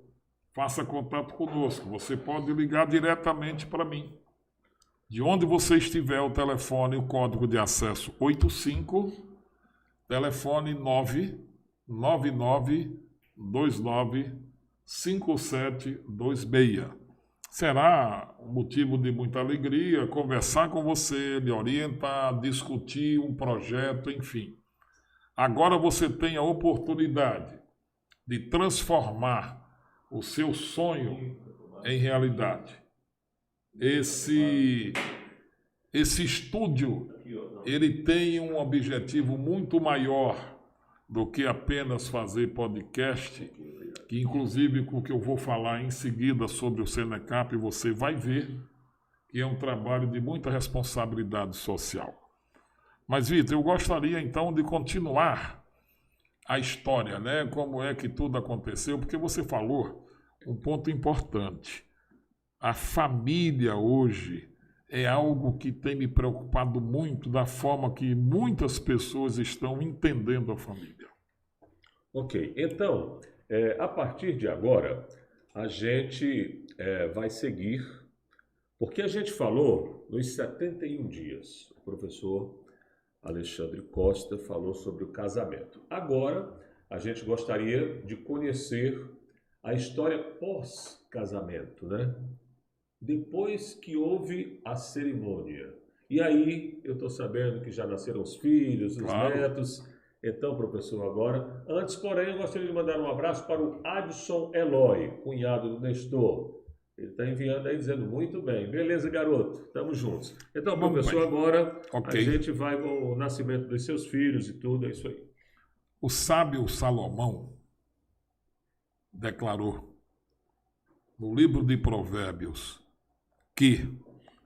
faça contato conosco. Você pode ligar diretamente para mim. De onde você estiver, o telefone, o código de acesso 85, telefone 999295726. Será um motivo de muita alegria conversar com você, lhe orientar, discutir um projeto, enfim. Agora você tem a oportunidade de transformar o seu sonho em realidade. Esse estúdio, ele tem um objetivo muito maior do que apenas fazer podcast, que inclusive com o que eu vou falar em seguida sobre o Senecap, você vai ver que é um trabalho de muita responsabilidade social. Mas, Vitor, eu gostaria então de continuar a história, né? Como é que tudo aconteceu, porque você falou um ponto importante. A família hoje é algo que tem me preocupado muito da forma que muitas pessoas estão entendendo a família. Ok, então, a partir de agora, a gente vai seguir, porque a gente falou nos 71 dias, o professor Alexandre Costa falou sobre o casamento. Agora, a gente gostaria de conhecer a história pós-casamento, né? Depois que houve a cerimônia. E aí, eu estou sabendo que já nasceram os filhos, os netos. Então, professor, agora, antes, porém, eu gostaria de mandar um abraço para o Adson Eloy, cunhado do Nestor. Ele está enviando aí, dizendo muito bem. Beleza, garoto, estamos juntos. Então, professor, agora a gente vai com o nascimento dos seus filhos e tudo, é isso aí. O sábio Salomão declarou no livro de Provérbios que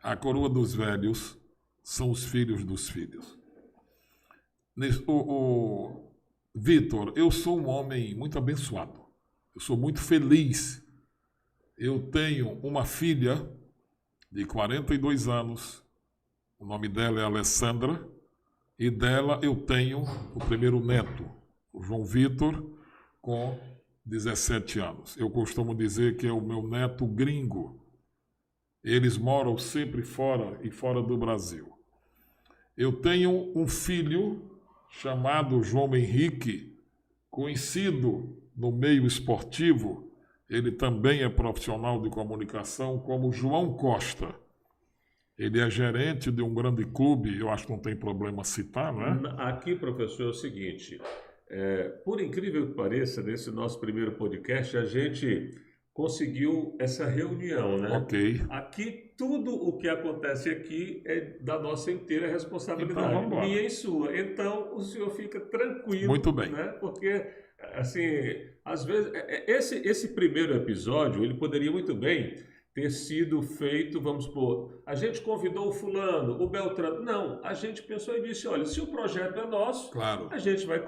a coroa dos velhos são os filhos dos filhos. Vitor, eu sou um homem muito abençoado. Eu sou muito feliz. Eu tenho uma filha de 42 anos. O nome dela é Alessandra. E dela eu tenho o primeiro neto, o João Vitor, com 17 anos. Eu costumo dizer que é o meu neto gringo. Eles moram sempre fora do Brasil. Eu tenho um filho chamado João Henrique, conhecido no meio esportivo. Ele também é profissional de comunicação, como João Costa. Ele é gerente de um grande clube, eu acho que não tem problema citar, né? Aqui, professor, é o seguinte, por incrível que pareça, nesse nosso primeiro podcast, a gente conseguiu essa reunião, né? Ok. Aqui, tudo o que acontece aqui é da nossa inteira responsabilidade, então, minha e sua. Então, o senhor fica tranquilo. Muito bem. Né? Porque, assim, às vezes, esse primeiro episódio, ele poderia muito bem ter sido feito, vamos supor, a gente convidou o fulano, o Beltrano. Não, a gente pensou e disse, olha, se o projeto é nosso, claro, a gente vai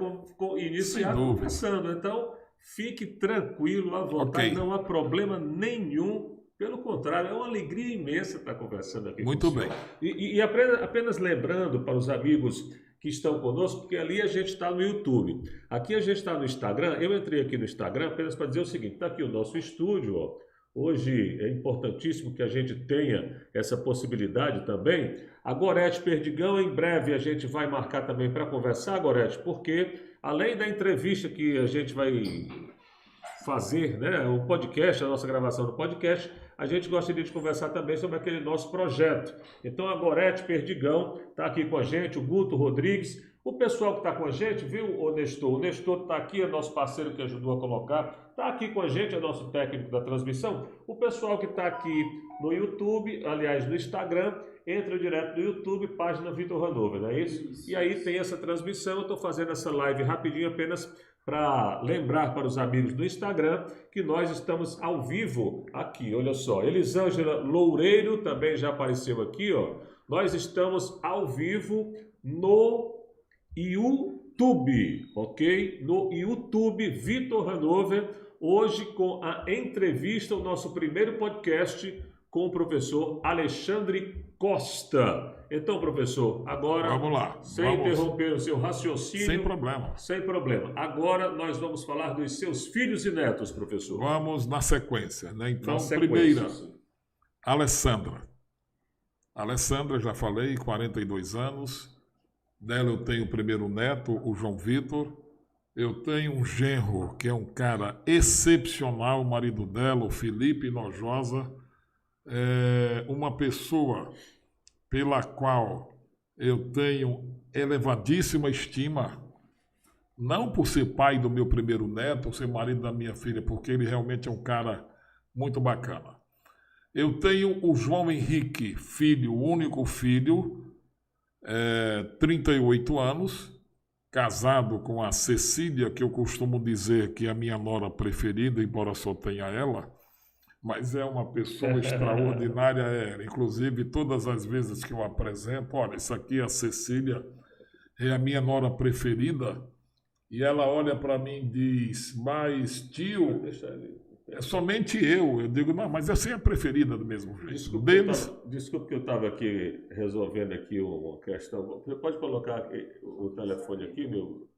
iniciar conversando. Então, fique tranquilo, à vontade, não há problema nenhum. Pelo contrário, é uma alegria imensa estar conversando aqui com o senhor. Muito bem. E apenas lembrando para os amigos que estão conosco, porque ali a gente está no YouTube. Aqui a gente está no Instagram. Eu entrei aqui no Instagram apenas para dizer o seguinte, está aqui o nosso estúdio, ó. Hoje é importantíssimo que a gente tenha essa possibilidade também. A Gorete Perdigão, em breve a gente vai marcar também para conversar, Gorete, porque além da entrevista que a gente vai fazer, né, o podcast, a nossa gravação do podcast, a gente gostaria de conversar também sobre aquele nosso projeto. Então a Gorete Perdigão está aqui com a gente, o Guto Rodrigues, o pessoal que está com a gente, viu, o Nestor está aqui, é nosso parceiro que ajudou a colocar, está aqui com a gente, é nosso técnico da transmissão. O pessoal que está aqui no YouTube, aliás, no Instagram, entra direto no YouTube, página Vitor Hanover, não é isso? E aí tem essa transmissão, eu estou fazendo essa live rapidinho apenas para lembrar para os amigos do Instagram que nós estamos ao vivo aqui, olha só. Elisângela Loureiro também já apareceu aqui, ó. Nós estamos ao vivo no YouTube, ok? No YouTube Vitor Hanover, hoje com a entrevista, o nosso primeiro podcast com o professor Alexandre Costa. Então, professor, agora, Vamos lá. sem interromper o seu raciocínio... Sem problema. Sem problema. Agora nós vamos falar dos seus filhos e netos, professor. Vamos na sequência, né? Então, Na sequência, primeira, sim. Alessandra. Alessandra, já falei, 42 anos. Dela eu tenho o primeiro neto, o João Vitor. Eu tenho um genro, que é um cara excepcional, o marido dela, o Felipe Nojosa. É uma pessoa pela qual eu tenho elevadíssima estima, não por ser pai do meu primeiro neto, ou ser marido da minha filha, porque ele realmente é um cara muito bacana. Eu tenho o João Henrique, filho, o único filho, 38 anos, casado com a Cecília, que eu costumo dizer que é a minha nora preferida, embora só tenha ela, mas é uma pessoa extraordinária, inclusive todas as vezes que eu apresento, olha, isso aqui é a Cecília, é a minha nora preferida, e ela olha para mim e diz, mas tio, é somente eu digo, não, mas essa é a preferida do mesmo jeito. Desculpe que eu estava aqui resolvendo aqui uma questão. Você pode colocar o telefone aqui, meu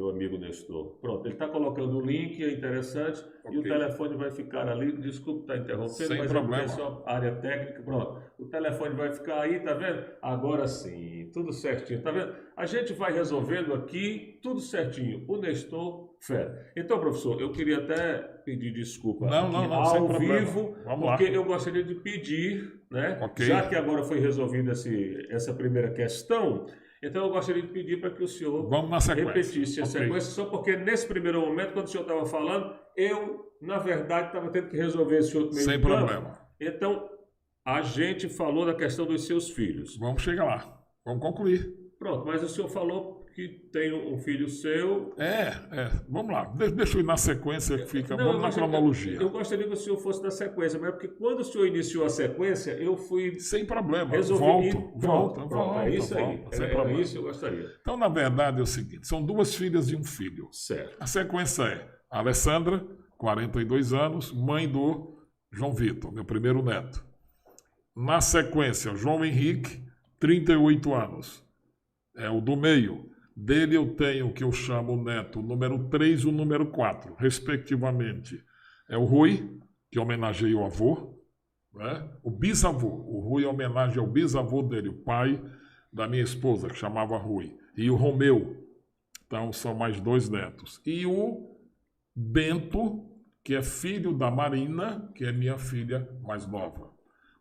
amigo Nestor? Pronto, ele está colocando o link, é interessante, okay. E o telefone vai ficar ali. Desculpe estar interrompendo, sem mas problema. É só área técnica. Pronto, o telefone vai ficar aí, tá vendo? Agora sim, tudo certinho, tá vendo? A gente vai resolvendo aqui tudo certinho. O Nestor fera. Então, professor, eu queria até pedir desculpa não, ao vivo, vamos porque lá. Eu gostaria de pedir, né? Okay. Já que agora foi resolvida essa primeira questão, então eu gostaria de pedir para que o senhor repetisse a sequência, só porque nesse primeiro momento, quando o senhor estava falando, eu, na verdade, estava tendo que resolver esse outro meio. Sem problema. Então, a gente falou da questão dos seus filhos. Vamos chegar lá. Vamos concluir. Pronto, mas o senhor falou que tem um filho seu... Vamos lá. Deixa eu ir na sequência que fica... Vamos na cronologia. Eu gostaria que o senhor fosse na sequência, mas é porque quando o senhor iniciou a sequência, eu fui... Sem problema. Volto. É isso aí. Era isso que eu gostaria. Então, na verdade, é o seguinte. São duas filhas e um filho. Certo. A sequência é Alessandra, 42 anos, mãe do João Vitor, meu primeiro neto. Na sequência, João Henrique, 38 anos. É o do meio. Dele eu tenho o que eu chamo o neto número 3 e o número 4, respectivamente. É o Rui, que homenageia o avô, né? O bisavô. O Rui é homenagem ao bisavô dele, o pai da minha esposa, que chamava Rui. E o Romeu. Então são mais dois netos. E o Bento, que é filho da Marina, que é minha filha mais nova.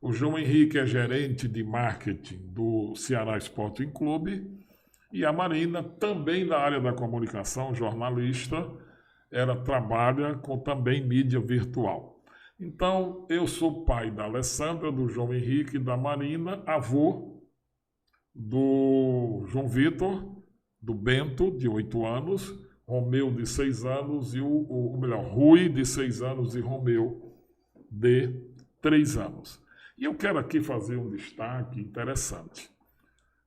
O João Henrique é gerente de marketing do Ceará Sporting Clube. E a Marina, também na área da comunicação, jornalista, ela trabalha com também mídia virtual. Então, eu sou pai da Alessandra, do João Henrique, da Marina, avô do João Vitor, do Bento, de 8 anos, Romeu, de 6 anos, e Rui, de 6 anos, e Romeu, de 3 anos. E eu quero aqui fazer um destaque interessante.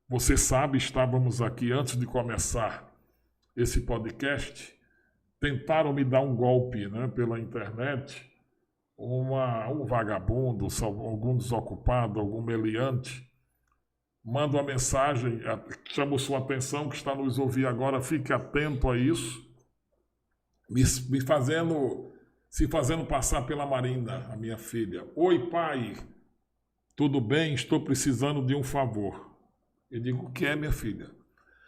Você sabe, estávamos aqui antes de começar esse podcast, tentaram me dar um golpe, né, pela internet, um vagabundo, algum desocupado, algum meliante, manda uma mensagem, chamo sua atenção que está nos ouvindo agora, fique atento a isso, se fazendo passar pela Marina, a minha filha. Oi, pai, tudo bem? Estou precisando de um favor. Eu digo, o que é, minha filha?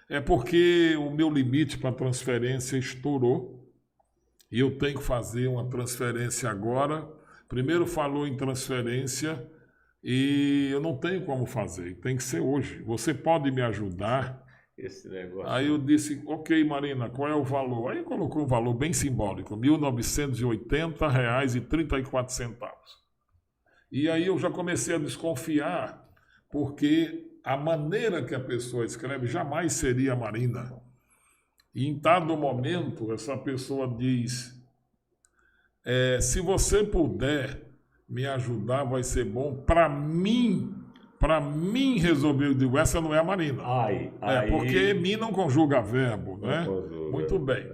É porque o meu limite para transferência estourou e eu tenho que fazer uma transferência agora. Primeiro falou em transferência e eu não tenho como fazer, tem que ser hoje. Você pode me ajudar? Esse negócio. Aí eu disse, ok, Marina, qual é o valor? Aí colocou um valor bem simbólico, R$ 1.980,34. E aí eu já comecei a desconfiar, porque a maneira que a pessoa escreve jamais seria Marina. E em dado momento, essa pessoa diz, se você puder me ajudar, vai ser bom. Para mim resolver, eu digo, essa não é a Marina. Porque mim não conjuga verbo, né? Muito bem.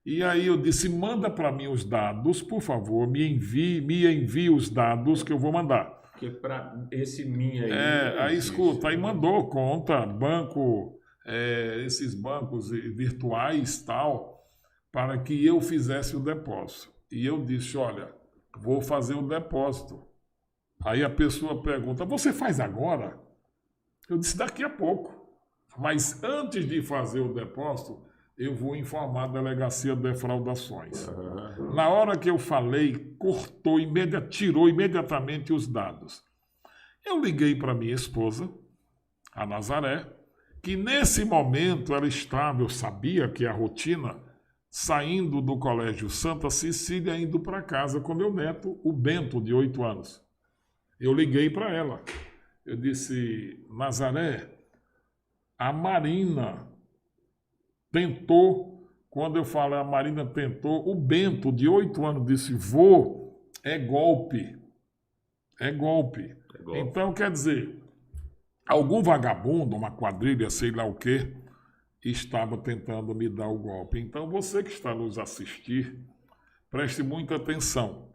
E aí eu disse, manda para mim os dados, por favor, me envie os dados que eu vou mandar. Porque para esse minha aí. Aí escuta, aí mandou conta, banco, esses bancos virtuais tal, para que eu fizesse o depósito. E eu disse, olha, vou fazer o depósito. Aí a pessoa pergunta, você faz agora? Eu disse, daqui a pouco. Mas antes de fazer o depósito, eu vou informar a Delegacia de Defraudações. Na hora que eu falei, cortou, tirou imediatamente os dados. Eu liguei para minha esposa, a Nazaré, que nesse momento ela estava, eu sabia que a rotina, saindo do Colégio Santa Cecília, indo para casa com meu neto, o Bento, de 8 anos. Eu liguei para ela. Eu disse, Nazaré, a Marina tentou, quando eu falei a Marina tentou, o Bento, de 8 anos, disse, vô, é golpe. É golpe. Então, quer dizer, algum vagabundo, uma quadrilha, sei lá o quê, estava tentando me dar o golpe. Então, você que está nos assistir, preste muita atenção,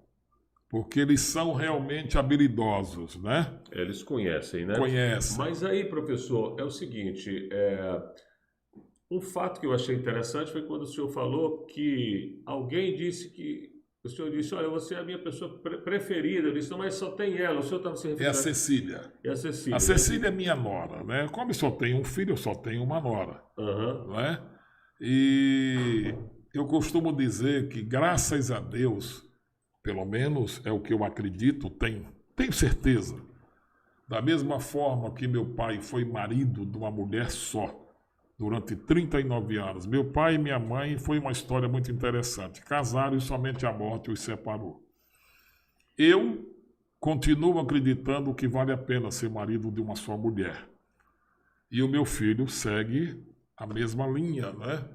porque eles são realmente habilidosos, né? Eles conhecem, né? Conhecem. Mas aí, professor, é o seguinte, um fato que eu achei interessante foi quando o senhor falou que alguém disse que o senhor disse, olha, você é a minha pessoa preferida. Eu disse, não, mas só tem ela. O senhor estava se referindo... É a Cecília. É a Cecília. A Cecília é minha nora, né? Como eu só tenho um filho, eu só tenho uma nora. Uhum. Né? E eu costumo dizer que, graças a Deus, pelo menos é o que eu acredito, tenho certeza. Da mesma forma que meu pai foi marido de uma mulher só, durante 39 anos. Meu pai e minha mãe foi uma história muito interessante. Casaram e somente a morte os separou. Eu continuo acreditando que vale a pena ser marido de uma só mulher. E o meu filho segue a mesma linha, né?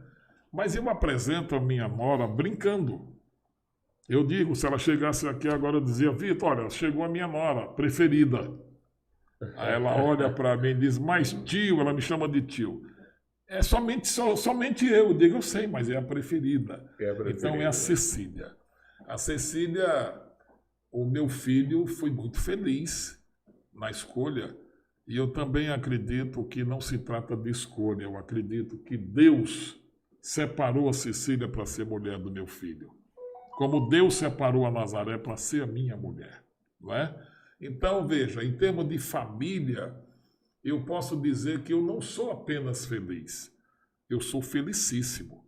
Mas eu apresento a minha nora brincando. Eu digo, se ela chegasse aqui agora, eu dizia, Vitor, olha, chegou a minha nora preferida. Aí ela olha para mim e diz, mas tio, ela me chama de tio. É somente eu digo, eu sei, mas é a preferida. Então é a Cecília. A Cecília, o meu filho, foi muito feliz na escolha. E eu também acredito que não se trata de escolha. Eu acredito que Deus separou a Cecília para ser mulher do meu filho. Como Deus separou a Nazaré para ser a minha mulher. Não é? Então, veja, em termos de família, eu posso dizer que eu não sou apenas feliz, eu sou felicíssimo.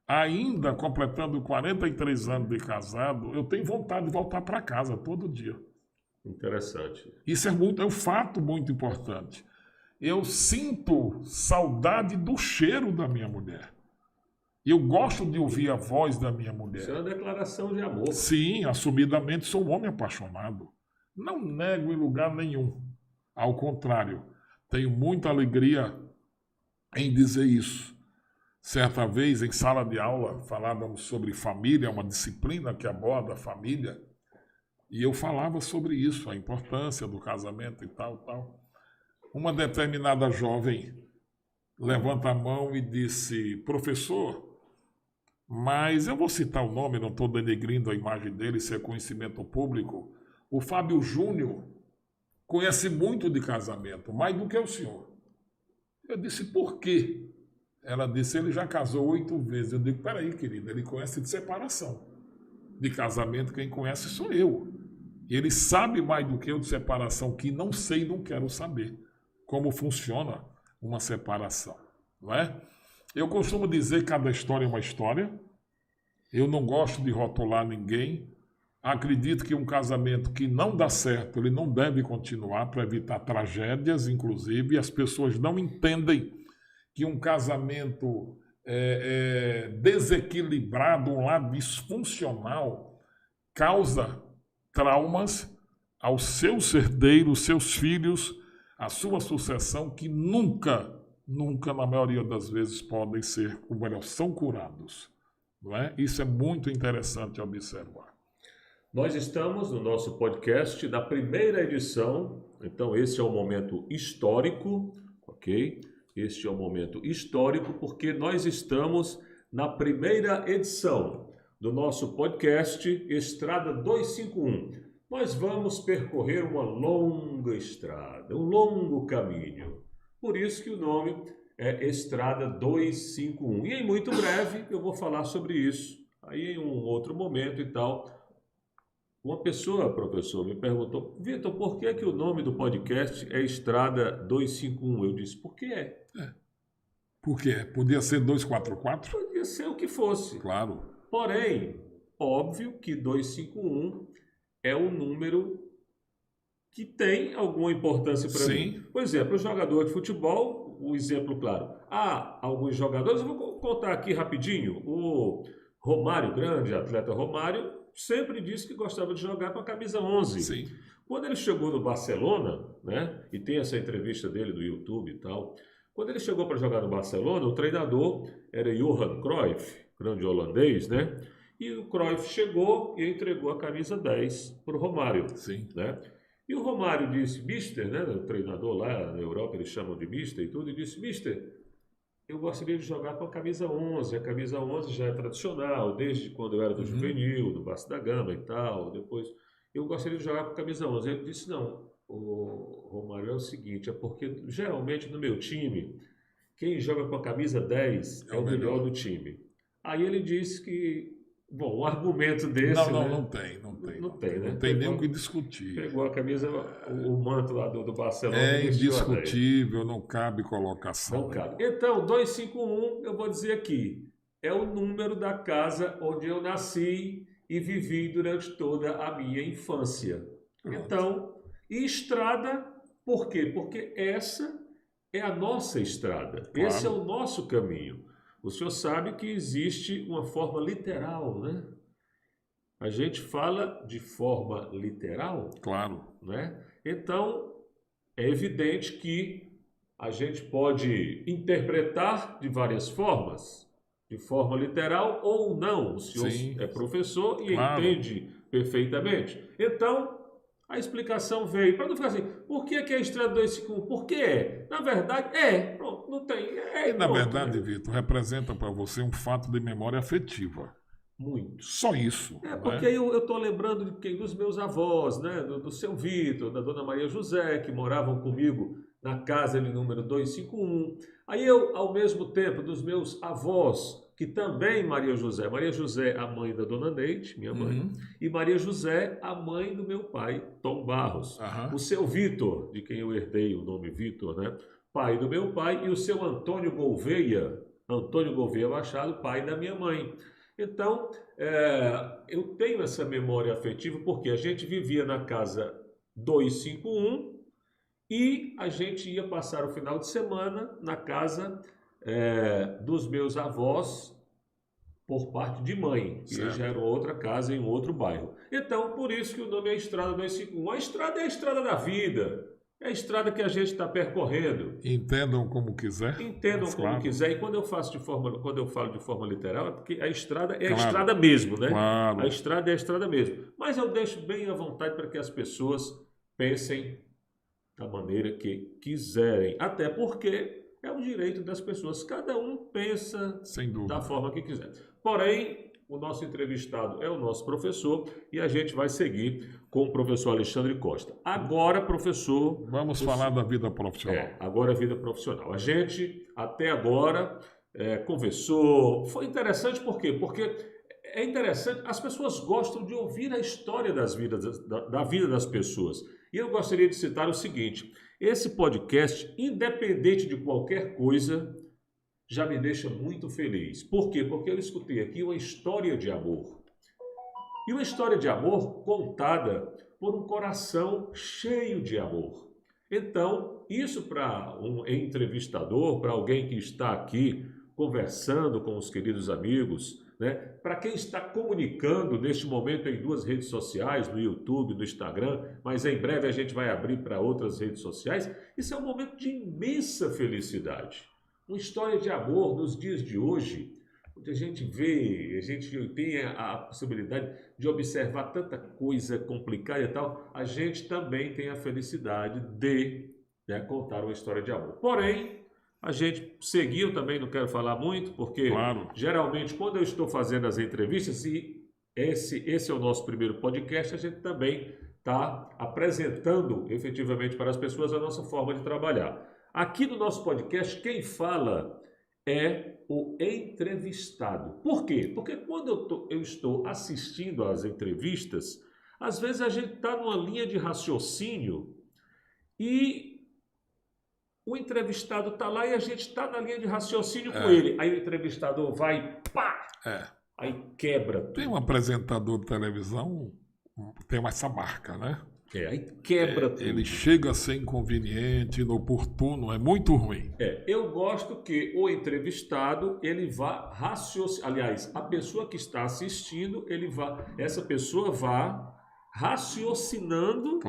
Ainda completando 43 anos de casado, eu tenho vontade de voltar para casa todo dia. Interessante. Isso é um fato muito importante. Eu sinto saudade do cheiro da minha mulher. Eu gosto de ouvir a voz da minha mulher. Isso é uma declaração de amor. Sim, assumidamente sou um homem apaixonado. Não nego em lugar nenhum. Ao contrário, tenho muita alegria em dizer isso. Certa vez, em sala de aula, falávamos sobre família, uma disciplina que aborda a família, e eu falava sobre isso, a importância do casamento e tal. Uma determinada jovem levanta a mão e disse, professor, mas eu vou citar o nome, não estou denegrindo a imagem dele, isso é conhecimento público, o Fábio Júnior conhece muito de casamento, mais do que o senhor. Eu disse, por quê? Ela disse, ele já casou 8 vezes. Eu digo, peraí, querida, ele conhece de separação. De casamento, quem conhece sou eu. Ele sabe mais do que eu de separação, que não sei e não quero saber como funciona uma separação. Não é? Eu costumo dizer que cada história é uma história. Eu não gosto de rotular ninguém. Acredito que um casamento que não dá certo, ele não deve continuar para evitar tragédias, inclusive. As pessoas não entendem que um casamento desequilibrado, um lado disfuncional, causa traumas aos seus herdeiros, seus filhos, a sua sucessão, que nunca, na maioria das vezes, podem ser, ou melhor, são curados. Não é? Isso é muito interessante observar. Nós estamos no nosso podcast da primeira edição, então esse é um momento histórico, ok? Este é um momento histórico porque nós estamos na primeira edição do nosso podcast Estrada 251. nós vamos percorrer uma longa estrada, um longo caminho. Por isso que o nome é Estrada 251. E em muito breve eu vou falar sobre isso. Aí em um outro momento e tal. Uma pessoa, professor, me perguntou, Vitor, por que que o nome do podcast é Estrada 251? Eu disse, por que é? Por quê? Podia ser 244? Podia ser o que fosse. Claro. Porém, óbvio que 251 é um número que tem alguma importância para mim. Por exemplo, o jogador de futebol, um exemplo claro. Há alguns jogadores, eu vou contar aqui rapidinho. O Romário, grande atleta Romário, sempre disse que gostava de jogar com a camisa 11. Sim. Quando ele chegou no Barcelona, né, e tem essa entrevista dele no YouTube e tal, quando ele chegou para jogar no Barcelona, o treinador era Johan Cruyff, grande holandês, né? E o Cruyff chegou e entregou a camisa 10 para o Romário. Sim. Né? E o Romário disse, mister, né, o treinador lá na Europa, eles chamam de mister e tudo, e disse, mister, eu gostaria de jogar com a camisa 11. A camisa 11 já é tradicional, desde quando eu era do juvenil, do Vasco da Gama e tal. Depois, eu gostaria de jogar com a camisa 11. Ele disse, não, o Romário, é o seguinte, é porque geralmente no meu time, quem joga com a camisa 10 é o melhor do time. Aí ele disse que, bom, um argumento desse... Não tem, né? Não tem nem o que discutir. Pegou a camisa, o manto lá do Barcelona. É indiscutível, não cabe colocação. Não cabe. Então, 251, eu vou dizer aqui, é o número da casa onde eu nasci e vivi durante toda a minha infância. Pronto. Então, e estrada, por quê? Porque essa é a nossa estrada. Claro. Esse é o nosso caminho. O senhor sabe que existe uma forma literal, né? A gente fala de forma literal, Claro. né? Então, é evidente que a gente pode interpretar de várias formas, de forma literal ou não. O senhor é professor e entende perfeitamente. Então, a explicação veio, para não ficar assim, por que é a Estrada 251? Por que é? Na verdade, pronto, não tem. E na verdade, Vitor, representa para você um fato de memória afetiva. Muito. Só isso. Porque aí eu estou lembrando de quem? Dos meus avós, né? Do seu Vitor, da dona Maria José, que moravam comigo na casa de número 251. Aí eu, ao mesmo tempo, dos meus avós, que também Maria José, a mãe da dona Neide, minha mãe, e Maria José, a mãe do meu pai, Tom Barros. O seu Vitor, de quem eu herdei o nome Vitor, né? Pai do meu pai, e o seu Antônio Gouveia Machado, pai da minha mãe. Então, eu tenho essa memória afetiva porque a gente vivia na casa 251 e a gente ia passar o final de semana na casa dos meus avós por parte de mãe, que já era outra casa em um outro bairro. Então, por isso que o nome é Estrada 251. A estrada é a estrada da vida. É a estrada que a gente está percorrendo. Entendam como quiser. Entendam como quiser. E quando eu falo de forma literal, é porque a estrada é a estrada mesmo, né? Claro. A estrada é a estrada mesmo. Mas eu deixo bem à vontade para que as pessoas pensem da maneira que quiserem. Até porque é o direito das pessoas. Cada um pensa da forma que quiser. Porém, o nosso entrevistado é o nosso professor e a gente vai seguir com o professor Alexandre Costa. Agora, professor... Vamos falar da vida profissional. Agora a vida profissional. A gente, até agora, conversou. Foi interessante por quê? Porque é interessante, as pessoas gostam de ouvir a história da vida das pessoas. E eu gostaria de citar o seguinte, esse podcast, independente de qualquer coisa, já me deixa muito feliz. Por quê? Porque eu escutei aqui uma história de amor. E uma história de amor contada por um coração cheio de amor. Então, isso para um entrevistador, para alguém que está aqui conversando com os queridos amigos, né? Para quem está comunicando neste momento em 2 redes sociais, no YouTube, no Instagram, mas em breve a gente vai abrir para outras redes sociais, isso é um momento de imensa felicidade. Uma história de amor nos dias de hoje, onde a gente tem a possibilidade de observar tanta coisa complicada e tal, a gente também tem a felicidade de contar uma história de amor. Porém, a gente seguiu também, não quero falar muito, porque geralmente quando eu estou fazendo as entrevistas, e esse é o nosso primeiro podcast, a gente também tá apresentando efetivamente para as pessoas a nossa forma de trabalhar. Aqui no nosso podcast, quem fala é o entrevistado. Por quê? Porque quando eu estou assistindo às entrevistas, às vezes a gente está numa linha de raciocínio e o entrevistado está lá e a gente está na linha de raciocínio com ele. Aí o entrevistador vai, pá! Aí quebra tudo. Tem um apresentador de televisão, tem essa marca, né? Aí quebra tudo. Ele chega a ser inconveniente, inoportuno, é muito ruim. Eu gosto que o entrevistado, ele vá raciocinar, aliás, a pessoa que está assistindo, essa pessoa vá raciocinando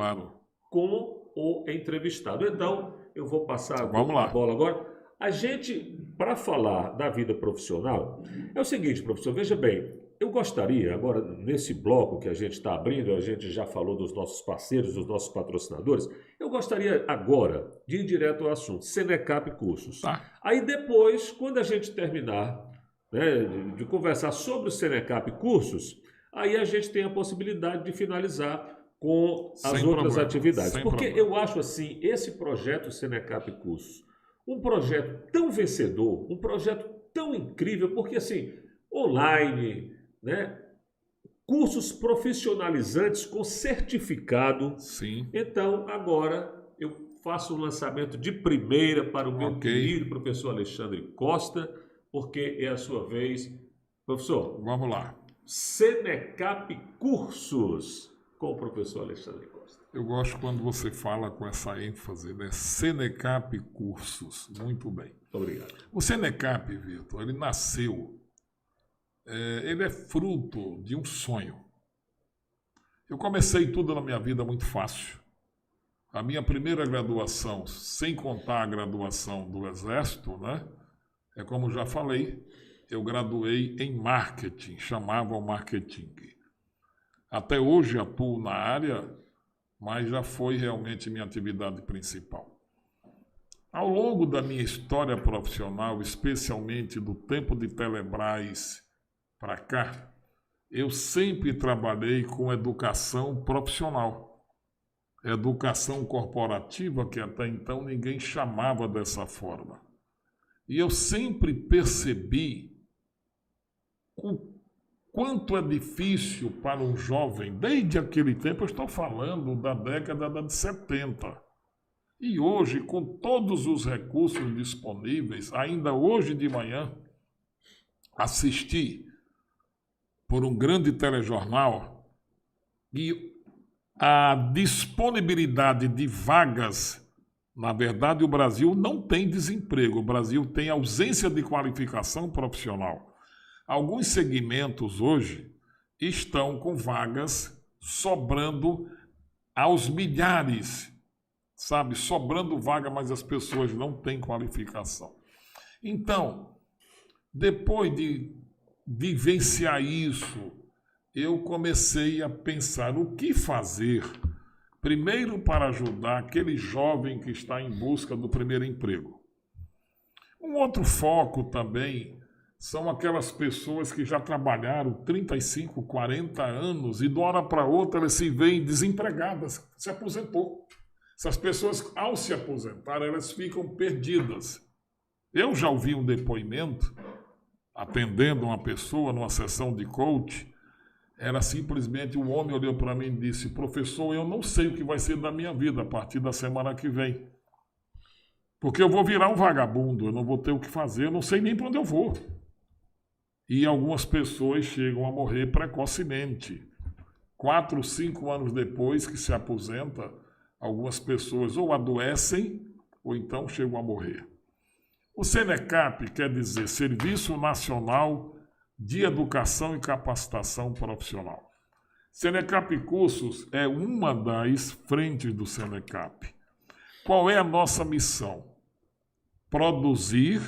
com o entrevistado. Então, eu vou passar a bola agora. A gente, para falar da vida profissional, é o seguinte, professor, veja bem, eu gostaria, agora, nesse bloco que a gente está abrindo, a gente já falou dos nossos parceiros, dos nossos patrocinadores, eu gostaria agora de ir direto ao assunto, Senecap Cursos. Aí depois, quando a gente terminar, né, de conversar sobre o Senecap Cursos, aí a gente tem a possibilidade de finalizar com as outras atividades. Porque eu acho assim, esse projeto Senecap Cursos, um projeto tão vencedor, um projeto tão incrível, porque assim, online, né, cursos profissionalizantes com certificado. Sim. Então, agora eu faço um lançamento de primeira para o meu querido professor Alexandre Costa, porque é a sua vez. Professor, vamos lá. Senecap Cursos com o professor Alexandre Costa. Eu gosto quando você fala com essa ênfase, né? Senecap Cursos. Muito bem. Obrigado. O Senecap, Vitor, ele nasceu, ele é fruto de um sonho. Eu comecei tudo na minha vida muito fácil. A minha primeira graduação, sem contar a graduação do Exército, né? É como já falei, eu graduei em marketing, chamavam marketing. Até hoje atuo na área, mas já foi realmente minha atividade principal. Ao longo da minha história profissional, especialmente do tempo de Telebrás para cá, eu sempre trabalhei com educação profissional. Educação corporativa, que até então ninguém chamava dessa forma. E eu sempre percebi o quanto é difícil para um jovem, desde aquele tempo, eu estou falando da década de 70. E hoje, com todos os recursos disponíveis, ainda hoje de manhã, assisti por um grande telejornal e a disponibilidade de vagas, na verdade, o Brasil não tem desemprego, o Brasil tem ausência de qualificação profissional. Alguns segmentos hoje estão com vagas sobrando aos milhares, sabe? Sobrando vaga, mas as pessoas não têm qualificação. Então, depois de vivenciar isso, eu comecei a pensar o que fazer, primeiro para ajudar aquele jovem que está em busca do primeiro emprego. Um outro foco também são aquelas pessoas que já trabalharam 35, 40 anos e de uma hora para outra elas se veem desempregadas, se aposentou. Essas pessoas, ao se aposentar, elas ficam perdidas. Eu já ouvi um depoimento, atendendo uma pessoa numa sessão de coach, era simplesmente um homem olhou para mim e disse: professor, eu não sei o que vai ser da minha vida a partir da semana que vem. Porque eu vou virar um vagabundo, eu não vou ter o que fazer, eu não sei nem para onde eu vou. E algumas pessoas chegam a morrer precocemente. 4, 5 anos depois que se aposenta, algumas pessoas ou adoecem ou então chegam a morrer. O Senecap quer dizer Serviço Nacional de Educação e Capacitação Profissional. Senecap Cursos é uma das frentes do Senecap. Qual é a nossa missão? Produzir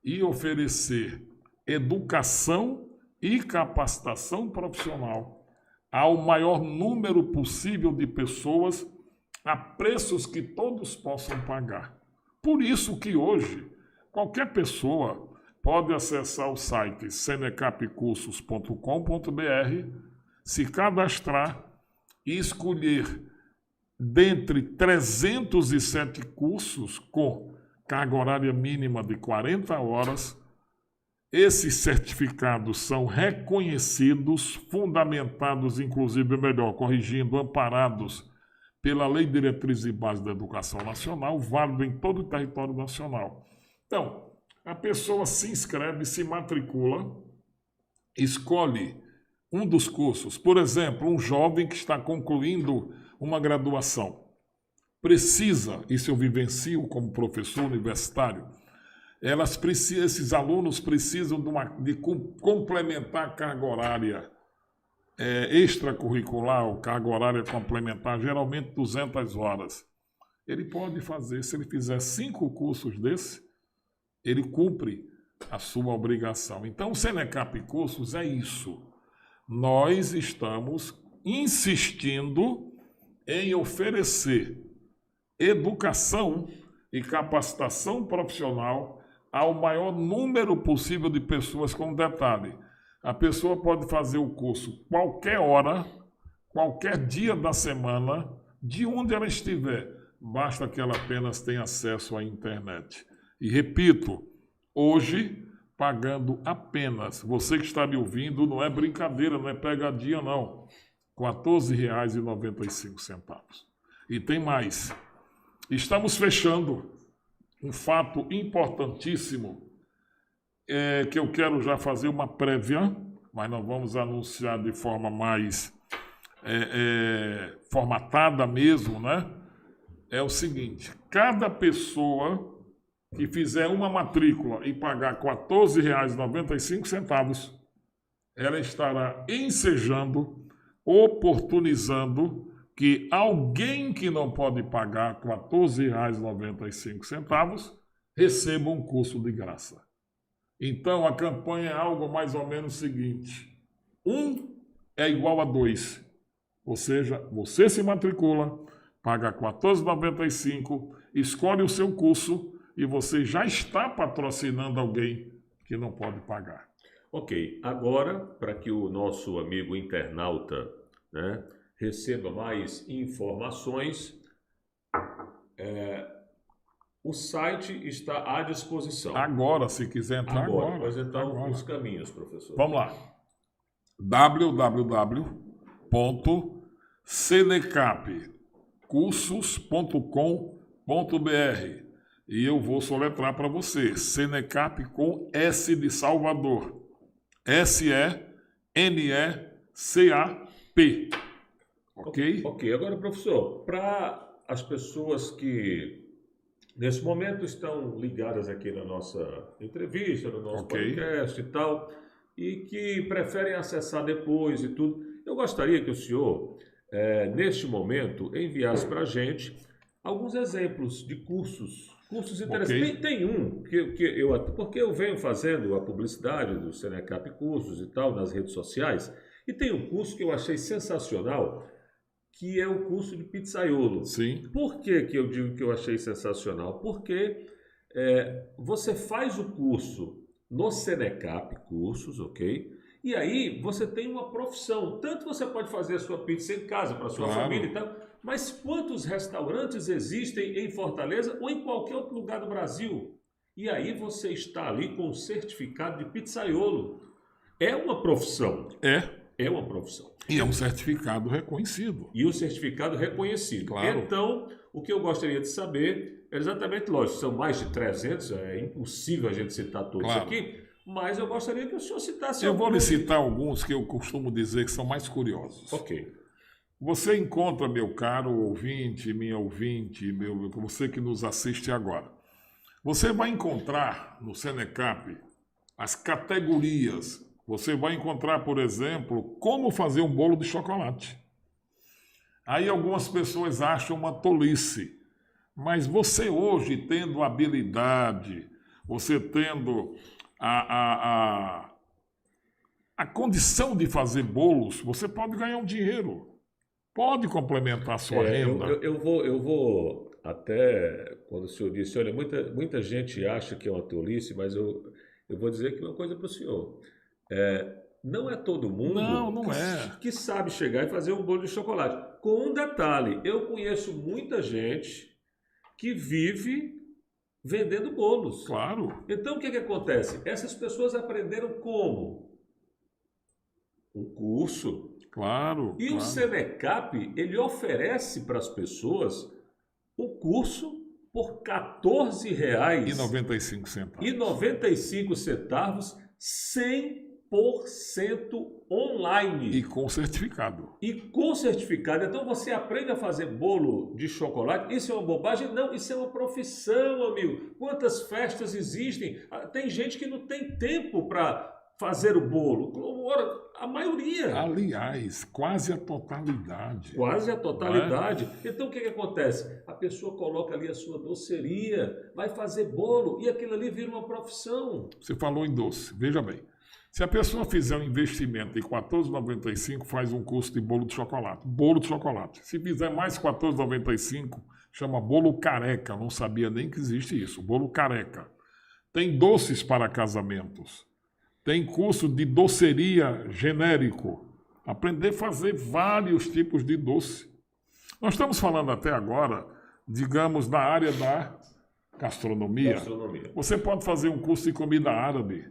e oferecer educação e capacitação profissional ao maior número possível de pessoas a preços que todos possam pagar. Por isso que hoje qualquer pessoa pode acessar o site senecapcursos.com.br, se cadastrar e escolher dentre 307 cursos com carga horária mínima de 40 horas, esses certificados são reconhecidos, fundamentados, inclusive, melhor, corrigindo, amparados pela Lei de Diretrizes e Bases da Educação Nacional, válido em todo o território nacional. Então, a pessoa se inscreve, se matricula, escolhe um dos cursos. Por exemplo, um jovem que está concluindo uma graduação. Precisa, isso eu vivencio como professor universitário, esses alunos precisam de complementar a carga horária extracurricular, ou carga horária complementar, geralmente 200 horas. Ele pode fazer, se ele fizer 5 cursos desse, ele cumpre a sua obrigação. Então, o Senecap Cursos é isso. Nós estamos insistindo em oferecer educação e capacitação profissional ao maior número possível de pessoas, com detalhe. A pessoa pode fazer o curso qualquer hora, qualquer dia da semana, de onde ela estiver. Basta que ela apenas tenha acesso à internet. E repito, hoje, pagando apenas, você que está me ouvindo, não é brincadeira, não é pegadinha não, R$ 14,95. E tem mais. Estamos fechando um fato importantíssimo, que eu quero já fazer uma prévia, mas não vamos anunciar de forma mais formatada mesmo, né? É o seguinte, cada pessoa que fizer uma matrícula e pagar R$ 14,95, ela estará ensejando, oportunizando que alguém que não pode pagar R$ 14,95 receba um curso de graça. Então, a campanha é algo mais ou menos o seguinte: 1 é igual a 2. Ou seja, você se matricula, paga R$ 14,95, escolhe o seu curso e você já está patrocinando alguém que não pode pagar. Ok, agora, para que o nosso amigo internauta, né, receba mais informações, o site está à disposição. Agora, se quiser entrar agora. Pois então, os caminhos, professor. Vamos lá. www.senecapcursos.com.br e eu vou soletrar para você. Senecap com S de Salvador. SENECAP. Ok? Ok. Agora, professor, para as pessoas que nesse momento estão ligadas aqui na nossa entrevista, no nosso podcast e tal, e que preferem acessar depois e tudo, eu gostaria que o senhor, neste momento, enviasse para a gente alguns exemplos de cursos interessantes. Tem um porque eu venho fazendo a publicidade do Senecap Cursos e tal nas redes sociais, e tem um curso que eu achei sensacional, que é o curso de pizzaiolo. Sim. Por que eu digo que eu achei sensacional? Porque você faz o curso no Senecap Cursos, ok? E aí você tem uma profissão. Tanto você pode fazer a sua pizza em casa, para a sua família e tal, mas quantos restaurantes existem em Fortaleza ou em qualquer outro lugar do Brasil? E aí você está ali com o certificado de pizzaiolo. É uma profissão. É uma profissão. E é um certificado reconhecido. E o certificado reconhecido. Claro. Então, o que eu gostaria de saber é exatamente, lógico, são mais de 300, é impossível a gente citar todos aqui, mas eu gostaria que o senhor citasse alguns. Eu vou lhe citar alguns que eu costumo dizer que são mais curiosos. Ok. Você encontra, meu caro ouvinte, minha ouvinte, você que nos assiste agora, você vai encontrar no Senecap as categorias. Você vai encontrar, por exemplo, como fazer um bolo de chocolate. Aí algumas pessoas acham uma tolice, mas você hoje tendo habilidade, você tendo a condição de fazer bolos, você pode ganhar um dinheiro, pode complementar a sua renda. Eu vou até, quando o senhor disse, olha, muita gente acha que é uma tolice, mas eu vou dizer que uma coisa para o senhor. Não é todo mundo não que sabe chegar e fazer um bolo de chocolate. com um detalhe, eu conheço muita gente que vive vendendo bolos. Claro, Então, o que acontece? Essas pessoas aprenderam como? Um curso. claro, E o claro. Senecap, ele oferece para as pessoas o curso por R$ 14,95, E 95 centavos. 100% online. E com certificado. E com certificado. Então você aprende a fazer bolo de chocolate. Isso é uma bobagem? Não, isso é uma profissão, amigo. Quantas festas existem? Tem gente que não tem tempo para fazer o bolo. Ora, a maioria. Aliás, quase a totalidade. Quase a totalidade. Então o que acontece? A pessoa coloca ali a sua doceria, vai fazer bolo e aquilo ali vira uma profissão. Você falou em doce. Veja bem. Se a pessoa fizer um investimento em R$ 14,95, faz um curso de bolo de chocolate. Bolo de chocolate. Se fizer mais R$ 14,95, chama bolo careca. Não sabia nem que existe isso. Bolo careca. Tem doces para casamentos. Tem curso de doceria genérico. Aprender a fazer vários tipos de doce. Nós estamos falando até agora, digamos, na área da gastronomia. Você pode fazer um curso de comida árabe.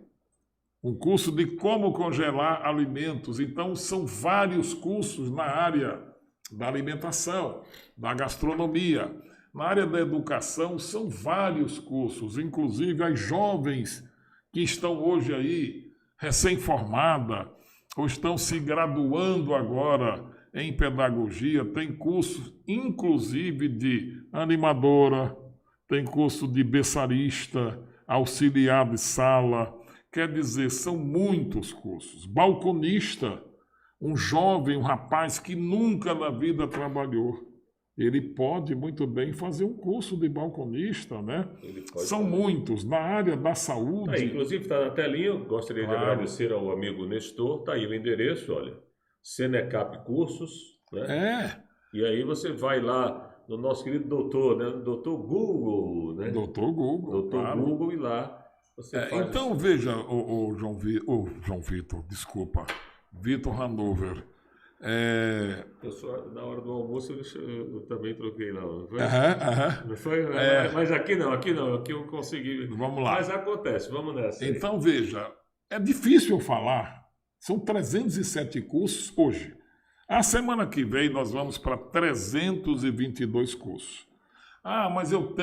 Um curso de como congelar alimentos. Então, são vários cursos na área da alimentação, da gastronomia. Na área da educação, são vários cursos. Inclusive, as jovens que estão hoje aí, recém-formada, ou estão se graduando agora em pedagogia, tem curso, inclusive, de animadora, tem curso de berçarista, auxiliar de sala. Quer dizer, são muitos cursos. Balconista, um jovem, um rapaz que nunca na vida trabalhou. Ele pode muito bem fazer um curso de balconista, né? São muitos. Na área da saúde... inclusive está na telinha, eu gostaria de agradecer ao amigo Nestor. Está aí o endereço, olha. Senecap Cursos, né? E aí você vai lá no nosso querido doutor, né? Doutor Google, né? Doutor Google, Google, e lá... Então, veja, o João Vitor, desculpa, Vitor Hanover. Na hora do almoço eu também troquei lá. Não foi? Mas aqui não, aqui eu consegui. Vamos lá. Mas acontece, vamos nessa. Então, veja, é difícil eu falar, são 307 cursos hoje. A semana que vem nós vamos para 322 cursos. Mas eu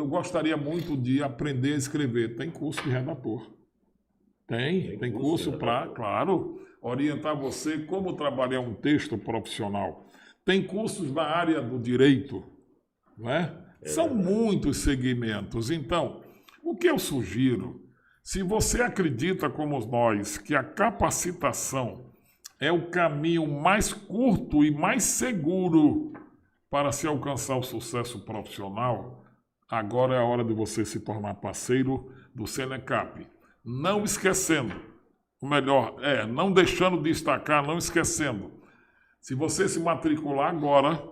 gostaria muito de aprender a escrever. Tem curso de redator. Tem curso para, claro, orientar você como trabalhar um texto profissional. Tem cursos na área do direito, não é? São muitos segmentos. Então, o que eu sugiro, se você acredita como nós que a capacitação é o caminho mais curto e mais seguro para se alcançar o sucesso profissional, agora é a hora de você se tornar parceiro do Senecap. Não esquecendo, não deixando de destacar, não esquecendo. Se você se matricular agora,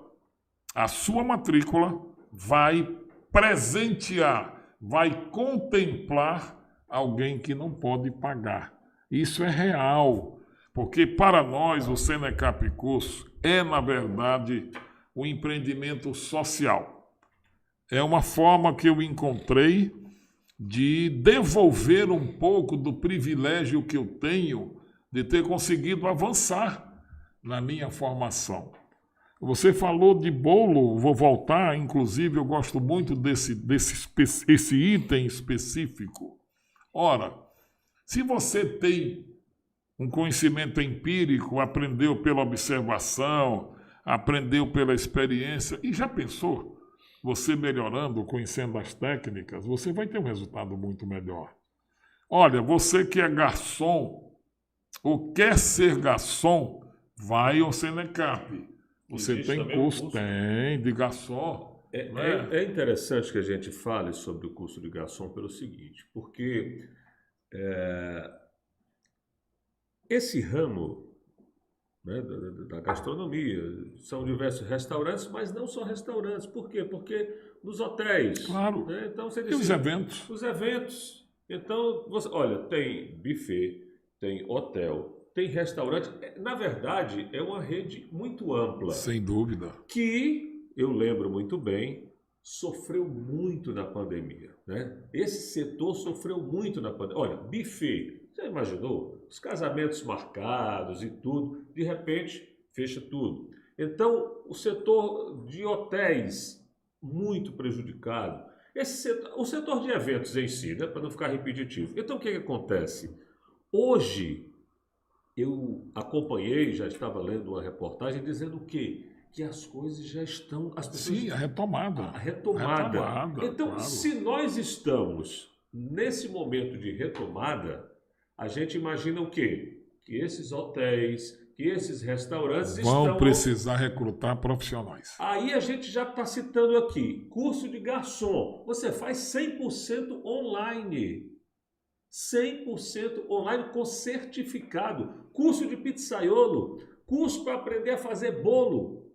a sua matrícula vai presentear, vai contemplar alguém que não pode pagar. Isso é real, porque para nós o Senecap Curso é, na verdade, um empreendimento social. É uma forma que eu encontrei de devolver um pouco do privilégio que eu tenho de ter conseguido avançar na minha formação. Você falou de bolo, vou voltar, inclusive eu gosto muito desse item específico. Ora, se você tem um conhecimento empírico, aprendeu pela observação, aprendeu pela experiência, e já pensou? Você melhorando, conhecendo as técnicas, você vai ter um resultado muito melhor. Olha, você que é garçom, ou quer ser garçom, vai ao Senecap. Você tem curso? Tem, de garçom. É interessante que a gente fale sobre o curso de garçom pelo seguinte, porque esse ramo, né, da gastronomia, são diversos restaurantes, mas não só restaurantes. Por quê? Porque nos hotéis. Claro. Né? Então, você e os eventos? Os eventos. Então, olha, tem buffet, tem hotel, tem restaurante. Na verdade, é uma rede muito ampla, Sem dúvida. que eu lembro muito bem, sofreu muito na pandemia, né? Esse setor sofreu muito na pandemia. Olha, buffet, você imaginou? Os casamentos marcados e tudo, de repente fecha tudo. Então, o setor de hotéis, muito prejudicado. O setor de eventos em si, né, para não ficar repetitivo. Então, o que acontece? Hoje, eu acompanhei, já estava lendo uma reportagem dizendo o quê? Que as coisas já estão... As pessoas, Sim, a retomada. a retomada. Então, Claro. se nós estamos nesse momento de retomada, a gente imagina o quê? Que esses hotéis, que esses restaurantes Vão precisar recrutar profissionais. Aí a gente já está citando aqui, curso de garçom. Você faz 100% online. 100% online com certificado. Curso de pizzaiolo. Curso para aprender a fazer bolo.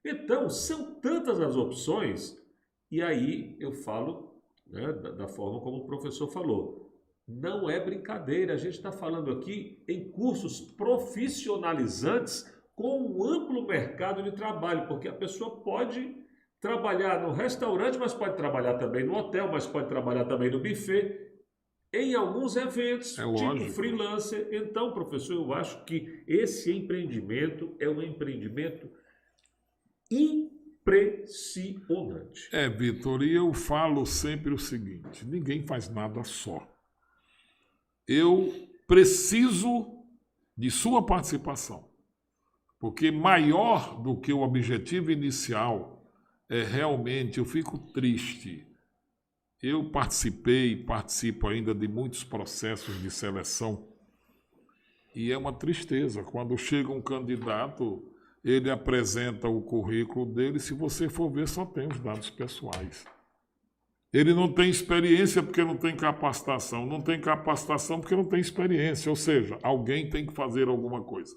Então, são tantas as opções. E aí eu falo, né, da forma como o professor falou. Não é brincadeira, a gente está falando aqui em cursos profissionalizantes com um amplo mercado de trabalho, porque a pessoa pode trabalhar no restaurante, mas pode trabalhar também no hotel, mas pode trabalhar também no buffet, em alguns eventos, tipo lógico. freelancer. Então, professor, eu acho que esse empreendimento é um empreendimento impressionante. Vitor, e eu falo sempre o seguinte, ninguém faz nada só. Eu preciso de sua participação, porque maior do que o objetivo inicial é realmente, eu fico triste. Eu participo ainda de muitos processos de seleção e é uma tristeza. Quando chega um candidato, ele apresenta o currículo dele, se você for ver, só tem os dados pessoais. Ele não tem experiência porque não tem capacitação, não tem capacitação porque não tem experiência, ou seja, alguém tem que fazer alguma coisa.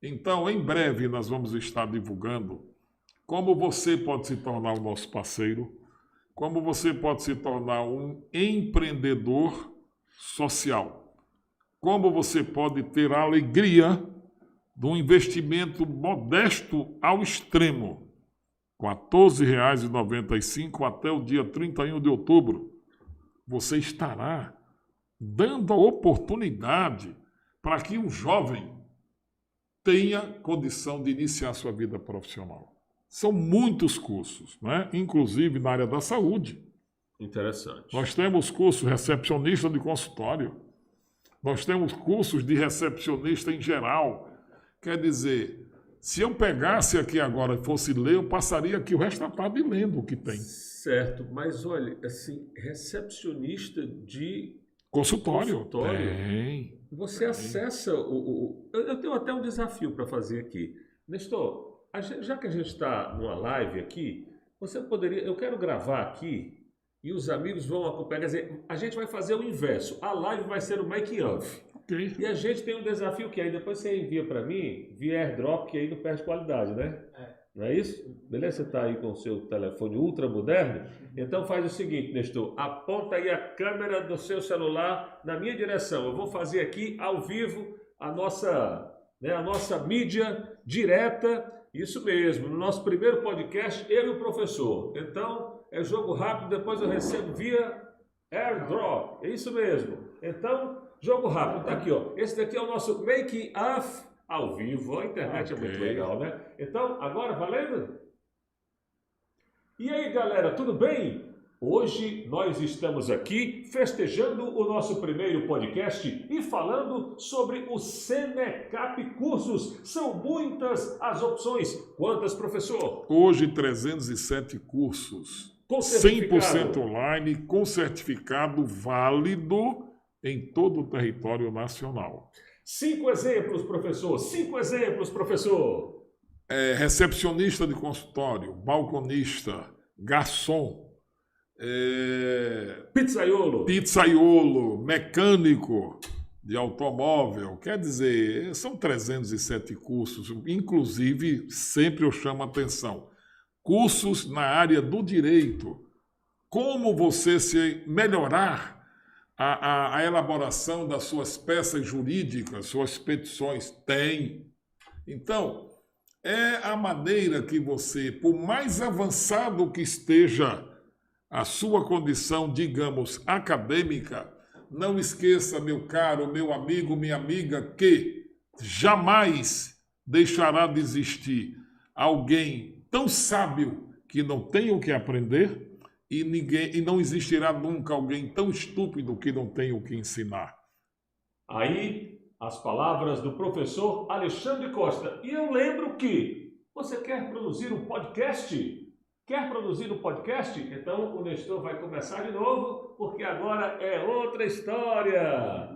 Então, em breve, nós vamos estar divulgando como você pode se tornar o nosso parceiro, como você pode se tornar um empreendedor social, como você pode ter a alegria de um investimento modesto ao extremo, R$ 14,95 até o dia 31 de outubro, você estará dando a oportunidade para que um jovem tenha condição de iniciar sua vida profissional. São muitos cursos, né? Inclusive na área da saúde. Interessante. Nós temos curso recepcionista de consultório, nós temos cursos de recepcionista em geral. Quer dizer, se eu pegasse aqui agora e fosse ler, eu passaria aqui o resto da tarde lendo o que tem. Certo, mas olha, assim, recepcionista de Consultório. Tem. Você acessa eu tenho até um desafio para fazer aqui. Nestor, já que a gente está numa live aqui, você poderia... Eu quero gravar aqui e os amigos vão acompanhar. Quer dizer, a gente vai fazer o inverso. A live vai ser o making-of. Ok. E a gente tem um desafio que aí depois você envia para mim via airdrop, que aí não perde qualidade, né? Não é isso? Beleza? Você está aí com o seu telefone ultra moderno? Então faz o seguinte, Nestor, aponta aí a câmera do seu celular na minha direção. Eu vou fazer aqui ao vivo a nossa mídia direta, isso mesmo, no nosso primeiro podcast, eu e o professor. Então, é jogo rápido, depois eu recebo via airdrop, é isso mesmo. Então, jogo rápido, tá aqui, ó. Esse daqui é o nosso making of ao vivo, a internet é muito legal, né? Então, agora valendo? E aí, galera, tudo bem? Hoje nós estamos aqui festejando o nosso primeiro podcast e falando sobre o Senecap Cursos. São muitas as opções. Quantas, professor? Hoje, 307 cursos, Com certificado. 100% online, com certificado válido em todo o território nacional. 5 exemplos, professor. 5 exemplos, professor. Recepcionista de consultório, balconista, garçom, pizzaiolo, mecânico de automóvel. Quer dizer, são 307 cursos. Inclusive, sempre eu chamo a atenção, cursos na área do direito. Como você se melhorar a elaboração das suas peças jurídicas, suas petições? Tem. Então, é a maneira que você, por mais avançado que esteja a sua condição, digamos, acadêmica, não esqueça, meu caro, meu amigo, minha amiga, que jamais deixará de existir alguém tão sábio que não tenha o que aprender e não existirá nunca alguém tão estúpido que não tenha o que ensinar. Aí, as palavras do professor Alexandre Costa. E eu lembro que você quer produzir um podcast? Quer produzir um podcast? Então o Nestor vai começar de novo, porque agora é outra história.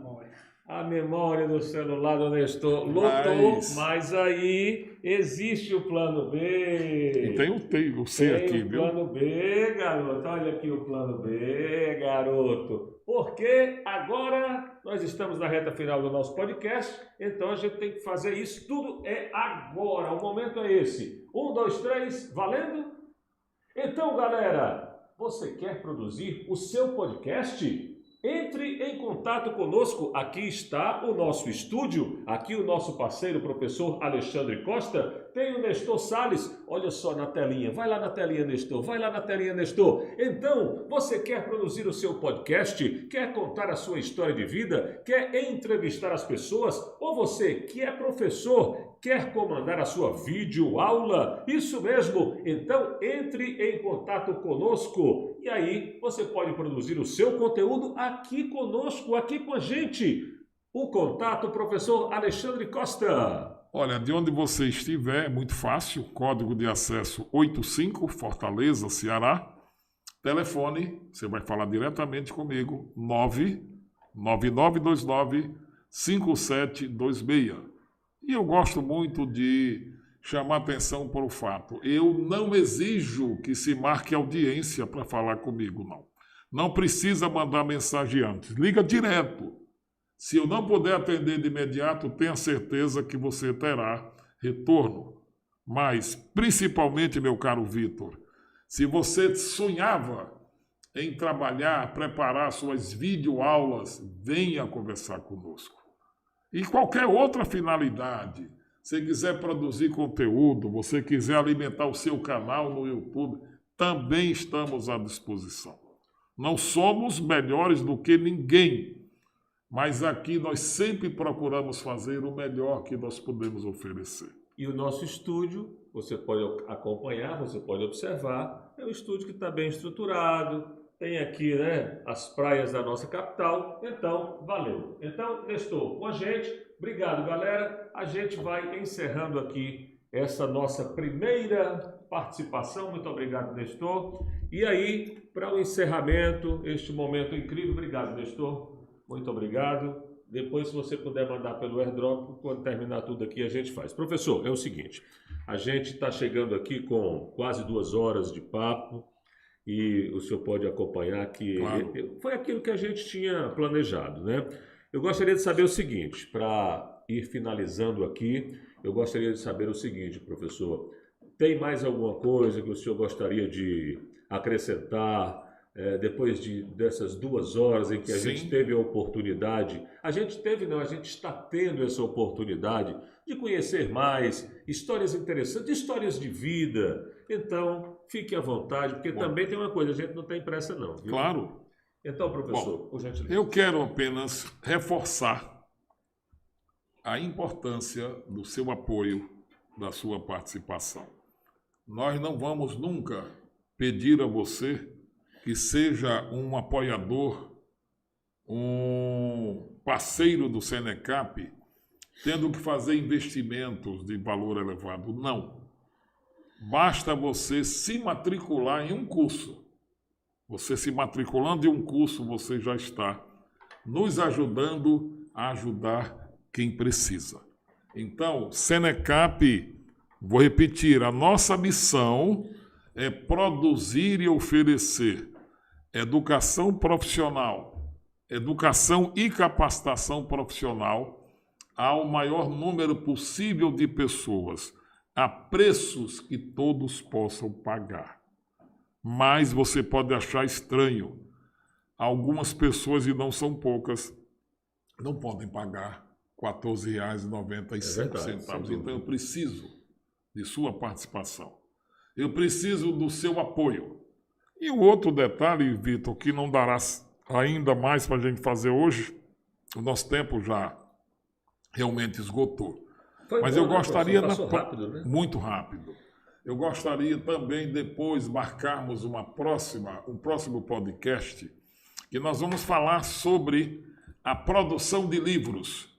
A memória do celular do Nestor lotou, mas aí existe o plano B. E tem o C aqui, viu? Tem o plano B, garoto. Olha aqui o plano B, garoto. Porque agora nós estamos na reta final do nosso podcast, então a gente tem que fazer isso. Tudo é agora, o momento é esse. 1, 2, 3, valendo? Então, galera, você quer produzir o seu podcast? Entre em contato conosco, aqui está o nosso estúdio, aqui o nosso parceiro, professor Alexandre Costa, tem o Nestor Salles, olha só na telinha, vai lá na telinha, Nestor, vai lá na telinha, Nestor. Então, você quer produzir o seu podcast, quer contar a sua história de vida, quer entrevistar as pessoas, ou você que é professor, quer comandar a sua videoaula? Isso mesmo, então entre em contato conosco e aí você pode produzir o seu conteúdo aqui conosco, aqui com a gente. O contato, professor Alexandre Costa. Olha, de onde você estiver, é muito fácil, código de acesso 85, Fortaleza, Ceará. Telefone, você vai falar diretamente comigo, 99929-5726. E eu gosto muito de chamar atenção para o fato. Eu não exijo que se marque audiência para falar comigo, não. Não precisa mandar mensagem antes. Liga direto. Se eu não puder atender de imediato, tenha certeza que você terá retorno. Mas, principalmente, meu caro Vitor, se você sonhava em trabalhar, preparar suas videoaulas, venha conversar conosco. E qualquer outra finalidade, se quiser produzir conteúdo, você quiser alimentar o seu canal no YouTube, também estamos à disposição. Não somos melhores do que ninguém, mas aqui nós sempre procuramos fazer o melhor que nós podemos oferecer. E o nosso estúdio, você pode acompanhar, você pode observar, é um estúdio que está bem estruturado, tem aqui, né, as praias da nossa capital, então valeu. Então, Nestor, com a gente, obrigado, galera. A gente vai encerrando aqui essa nossa primeira participação. Muito obrigado, Nestor. E aí, para o encerramento, este momento incrível, obrigado, Nestor. Muito obrigado. Depois, se você puder mandar pelo AirDrop, quando terminar tudo aqui, a gente faz. Professor, é o seguinte, a gente está chegando aqui com quase 2 horas de papo e o senhor pode acompanhar que Claro. foi aquilo que a gente tinha planejado, né? Eu gostaria de saber o seguinte, para ir finalizando aqui, eu gostaria de saber o seguinte, professor, tem mais alguma coisa que o senhor gostaria de acrescentar depois dessas 2 horas em que a gente teve a oportunidade, a gente está tendo essa oportunidade de conhecer mais histórias interessantes, histórias de vida. Então, fique à vontade, porque também tem uma coisa, a gente não tem pressa não, viu? Claro. Então, professor, por gentileza. Eu quero apenas reforçar a importância do seu apoio, da sua participação. Nós não vamos nunca pedir a você que seja um apoiador, um parceiro do Senecap, tendo que fazer investimentos de valor elevado. Não. Basta você se matricular em um curso. Você se matriculando em um curso, você já está nos ajudando a ajudar quem precisa. Então, Senecap, vou repetir, a nossa missão é produzir e oferecer educação profissional, educação e capacitação profissional ao maior número possível de pessoas, a preços que todos possam pagar. Mas você pode achar estranho. algumas pessoas, e não são poucas, não podem pagar R$ 14,95. Então, eu preciso de sua participação. Eu preciso do seu apoio. E o outro detalhe, Vitor, que não dará ainda mais para a gente fazer hoje, o nosso tempo já realmente esgotou. Mas eu gostaria... Passou rápido, né? Muito rápido. Eu gostaria também, depois, marcarmos um próximo podcast, que nós vamos falar sobre a produção de livros.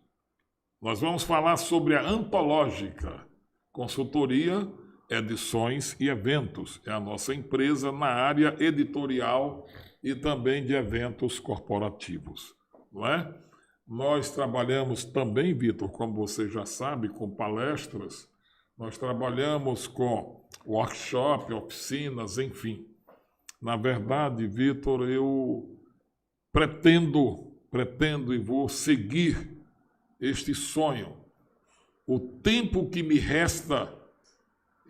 Nós vamos falar sobre a Antológica, consultoria, edições e eventos. É a nossa empresa na área editorial e também de eventos corporativos, não é? Nós trabalhamos também, Vitor, como você já sabe, com palestras, nós trabalhamos com workshop, oficinas, enfim. Na verdade, Vitor, eu pretendo e vou seguir este sonho. O tempo que me resta,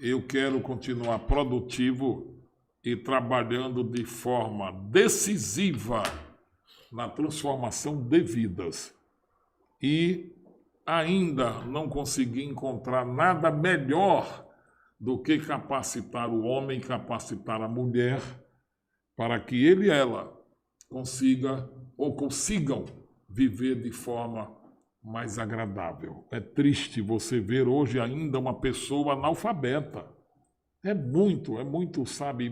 eu quero continuar produtivo e trabalhando de forma decisiva na transformação de vidas. E ainda não consegui encontrar nada melhor do que capacitar o homem, capacitar a mulher, para que ele e ela consigam viver de forma mais agradável. É triste você ver hoje ainda uma pessoa analfabeta. É muito, sabe,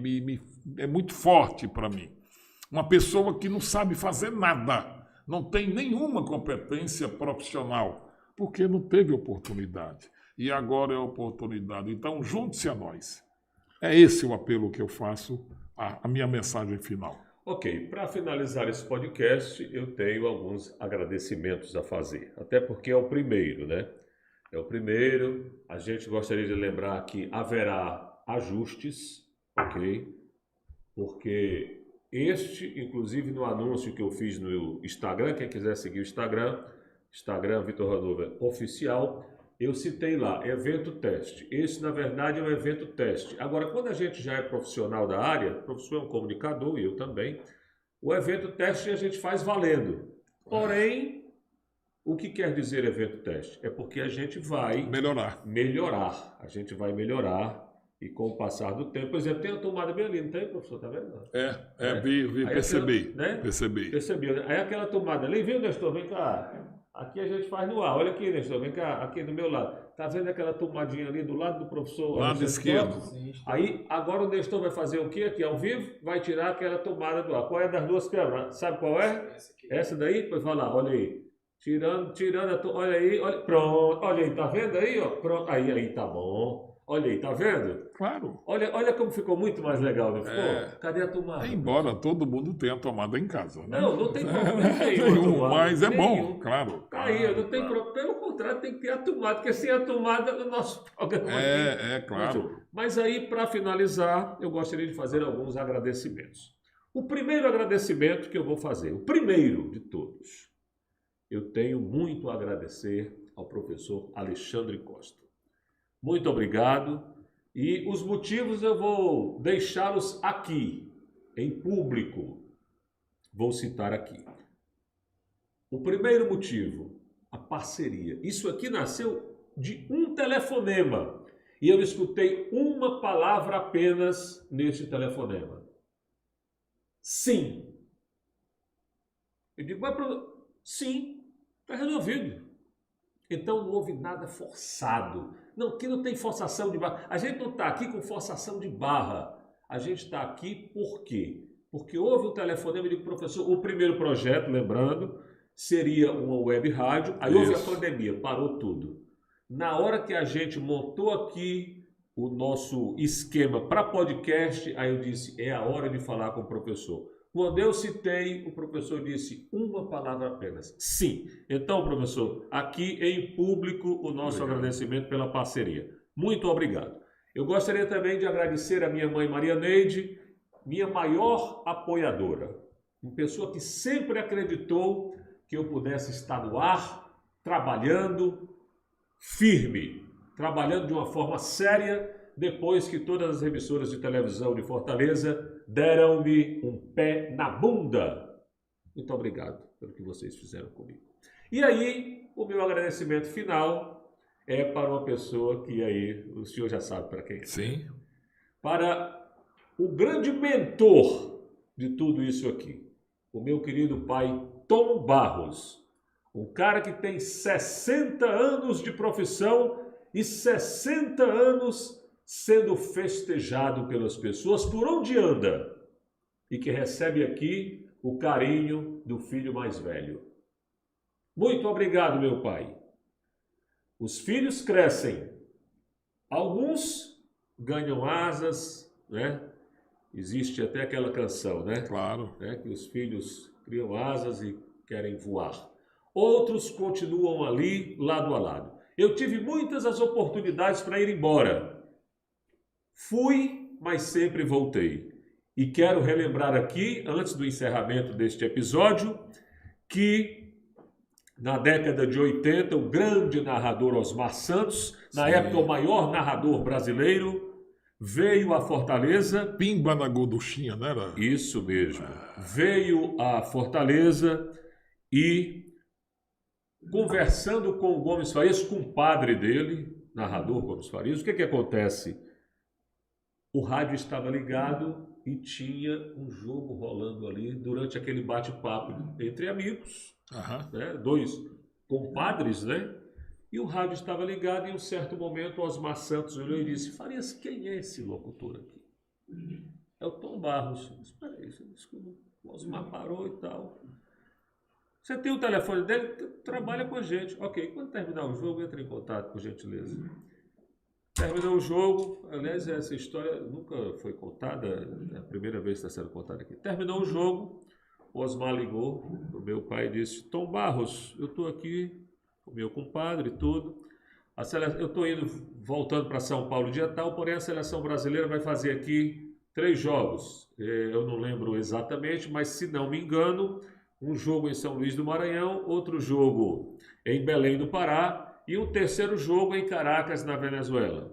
é muito forte para mim. Uma pessoa que não sabe fazer nada, não tem nenhuma competência profissional, porque não teve oportunidade. E agora é a oportunidade. Então, junte-se a nós. É esse o apelo que eu faço, a minha mensagem final. Ok, para finalizar esse podcast, eu tenho alguns agradecimentos a fazer. Até porque é o primeiro, né? É o primeiro. A gente gostaria de lembrar que haverá ajustes, ok? Porque inclusive no anúncio que eu fiz no Instagram, quem quiser seguir o Instagram Vitor Hanover Oficial, eu citei lá, evento teste. Esse, na verdade, é um evento teste. Agora, quando a gente já é profissional da área, professor é um comunicador, e eu também, o evento teste a gente faz valendo. Porém, o que quer dizer evento teste? É porque a gente vai melhorar. A gente vai melhorar e com o passar do tempo, por exemplo, tem a tomada bem ali, não tem, professor? Tá vendo? Percebi. Né? Percebi. Aí aquela tomada ali, viu, Nestor? Vem cá. Aqui a gente faz no ar. Olha aqui, Nestor, vem cá, aqui do meu lado. Tá vendo aquela tomadinha ali do lado do professor? Lado esquerdo. Aí, agora o Nestor vai fazer o quê aqui ao vivo? Vai tirar aquela tomada do ar. Qual é das duas câmeras? Sabe qual é? Essa daí? Pois vai lá, olha aí. Tirando a tomada. Olha aí, olha. Pronto, olha aí, tá vendo aí, ó? Pronto, aí, tá bom. Olha aí, tá vendo? Claro. Olha como ficou muito mais legal, não ficou? Cadê a tomada? Embora todo mundo tenha tomada em casa, né? Não tem problema nenhum. Mas é bom, claro. Aí, não tem problema. Pelo contrário, tem que ter a tomada, porque sem a tomada o nosso programa claro. Mas aí, para finalizar, eu gostaria de fazer alguns agradecimentos. O primeiro agradecimento que eu vou fazer, o primeiro de todos, eu tenho muito a agradecer ao professor Alexandre Costa. Muito obrigado. E os motivos eu vou deixá-los aqui, em público. Vou citar aqui. O primeiro motivo, a parceria. Isso aqui nasceu de um telefonema. E eu escutei uma palavra apenas neste telefonema. Sim. Eu digo, mas sim, está resolvido. Então não houve nada forçado. Não, aqui não tem forçação de barra. A gente não está aqui com forçação de barra. A gente está aqui por quê? Porque houve um telefonema de professor. O primeiro projeto, lembrando, seria uma web rádio. Aí houve a pandemia, parou tudo. Na hora que a gente montou aqui o nosso esquema para podcast, aí eu disse, é a hora de falar com o professor. Quando eu citei, o professor disse uma palavra apenas, sim. Então, professor, aqui em público o nosso agradecimento pela parceria. Muito obrigado. Eu gostaria também de agradecer a minha mãe Maria Neide, minha maior apoiadora. Uma pessoa que sempre acreditou que eu pudesse estar no ar, trabalhando firme, trabalhando de uma forma séria, depois que todas as emissoras de televisão de Fortaleza deram-me um pé na bunda. Muito obrigado pelo que vocês fizeram comigo. E aí, o meu agradecimento final é para uma pessoa que aí, o senhor já sabe para quem é. Sim. Para o grande mentor de tudo isso aqui, o meu querido pai Tom Barros, um cara que tem 60 anos de profissão e 60 anos sendo festejado pelas pessoas por onde anda e que recebe aqui o carinho do filho mais velho. Muito obrigado, meu pai. Os filhos crescem, alguns ganham asas, né? Existe até aquela canção, né? Claro. Que os filhos criam asas e querem voar. Outros continuam ali, lado a lado. Eu tive muitas as oportunidades para ir embora. Fui, mas sempre voltei. E quero relembrar aqui, antes do encerramento deste episódio, que na década de 80, o grande narrador Osmar Santos, na época o maior narrador brasileiro, veio a Fortaleza. Pimba na gorduchinha, né? Isso mesmo. Veio a Fortaleza e, conversando com o Gomes Farias, com o padre dele, narrador Gomes Farias, o que acontece? O rádio estava ligado e tinha um jogo rolando ali durante aquele bate-papo entre amigos, né? Dois compadres, né? E o rádio estava ligado e em um certo momento o Osmar Santos olhou e disse: Farias, quem é esse locutor aqui? É o Tom Barros. Espera aí, o Osmar parou e tal. Você tem o telefone dele? Trabalha com a gente. Ok, quando terminar o jogo, entre em contato, por gentileza. Terminou o jogo, aliás, essa história nunca foi contada, é a primeira vez que está sendo contada aqui. Terminou o jogo, o Osmar ligou, o meu pai disse: Tom Barros, eu estou aqui com o meu compadre e tudo. Eu estou voltando para São Paulo dia tal, porém a seleção brasileira vai fazer aqui 3 jogos. Eu não lembro exatamente, mas se não me engano, um jogo em São Luís do Maranhão, outro jogo em Belém do Pará, e um terceiro jogo em Caracas, na Venezuela.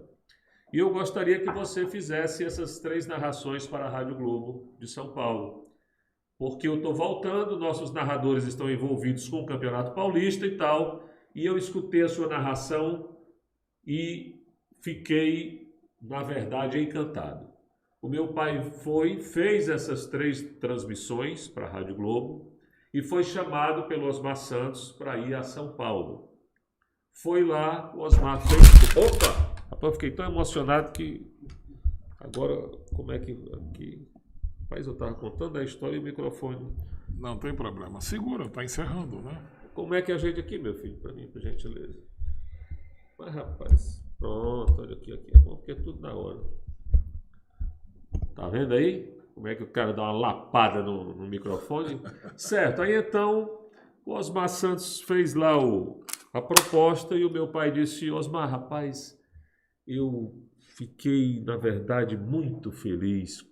E eu gostaria que você fizesse essas 3 narrações para a Rádio Globo de São Paulo. Porque eu estou voltando, nossos narradores estão envolvidos com o Campeonato Paulista e tal, e eu escutei a sua narração e fiquei, na verdade, encantado. O meu pai fez essas 3 transmissões para a Rádio Globo e foi chamado pelo Osmar Santos para ir a São Paulo. Foi lá, o Osmar fez... Opa! Rapaz, eu fiquei tão emocionado que... Agora, como é que... Rapaz, eu estava contando a história e o microfone... Não tem problema. Segura, está encerrando, né? Como é que a gente aqui, meu filho? Para mim, por gentileza. Mas, rapaz... Pronto, olha aqui. É bom porque é tudo na hora. Tá vendo aí? Como é que o cara dá uma lapada no microfone? Certo, aí então... O Osmar Santos fez lá a proposta e o meu pai disse: Osmar, rapaz, eu fiquei, na verdade, muito feliz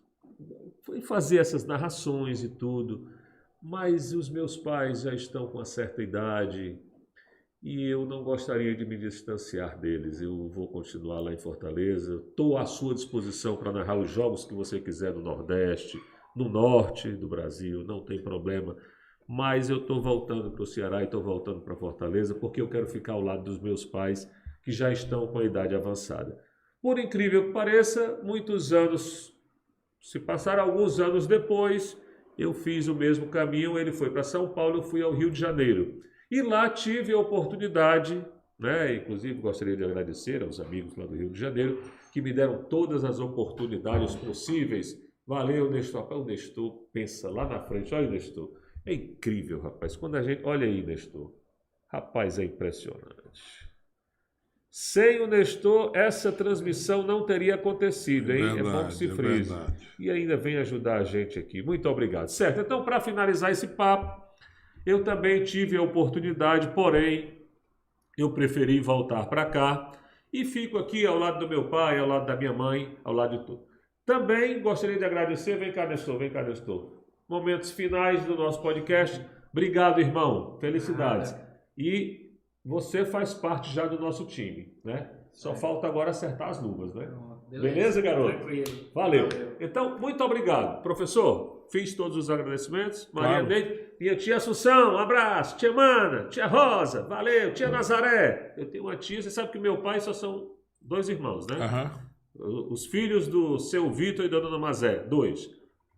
em fazer essas narrações e tudo, mas os meus pais já estão com uma certa idade e eu não gostaria de me distanciar deles. Eu vou continuar lá em Fortaleza, estou à sua disposição para narrar os jogos que você quiser no Nordeste, no Norte do Brasil, não tem problema. Mas eu estou voltando para o Ceará e estou voltando para Fortaleza porque eu quero ficar ao lado dos meus pais que já estão com a idade avançada. Por incrível que pareça, muitos anos, se passaram alguns anos depois, eu fiz o mesmo caminho. Ele foi para São Paulo, eu fui ao Rio de Janeiro. E lá tive a oportunidade, né? Inclusive gostaria de agradecer aos amigos lá do Rio de Janeiro que me deram todas as oportunidades possíveis. Valeu, Nestor. O Nestor pensa lá na frente, olha o Nestor. É incrível, rapaz. Quando a gente... Olha aí, Nestor. Rapaz, é impressionante. Sem o Nestor, essa transmissão não teria acontecido, hein? Verdade, é bom que se frise. E ainda vem ajudar a gente aqui. Muito obrigado. Certo, então, para finalizar esse papo, eu também tive a oportunidade, porém, eu preferi voltar para cá e fico aqui ao lado do meu pai, ao lado da minha mãe, ao lado de tudo. Também gostaria de agradecer... Vem cá, Nestor. Vem cá, Nestor. Momentos finais do nosso podcast. Obrigado, irmão. Felicidades. E você faz parte já do nosso time, né? Só falta agora acertar as luvas, né? Beleza, garoto? Tranquilo. Valeu. Então, muito obrigado. Professor, fiz todos os agradecimentos. Maria Claro. Neide, minha tia Assunção, um abraço. Tia Mana, tia Rosa, valeu. Tia Nazaré. Eu tenho uma tia, você sabe que meu pai só são 2 irmãos, né? Aham. Os filhos do seu Vitor e da dona Mazé, 2.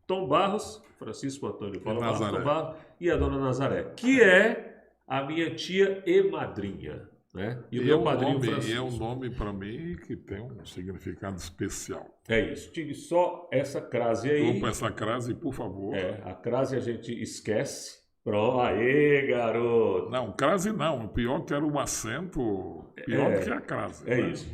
Tom Barros, Francisco Antônio Paulo Barros, Nazaré. Tom Barros e a dona Nazaré, que é a minha tia e madrinha, né? E o E meu padrinho Francisco. é um nome para mim que tem um significado especial. É isso. Tive só essa crase aí. Opa, essa crase, por favor. A crase a gente esquece. Pronto, aê, garoto. Não, crase não. O pior que era o acento, pior do que a crase. É né? isso.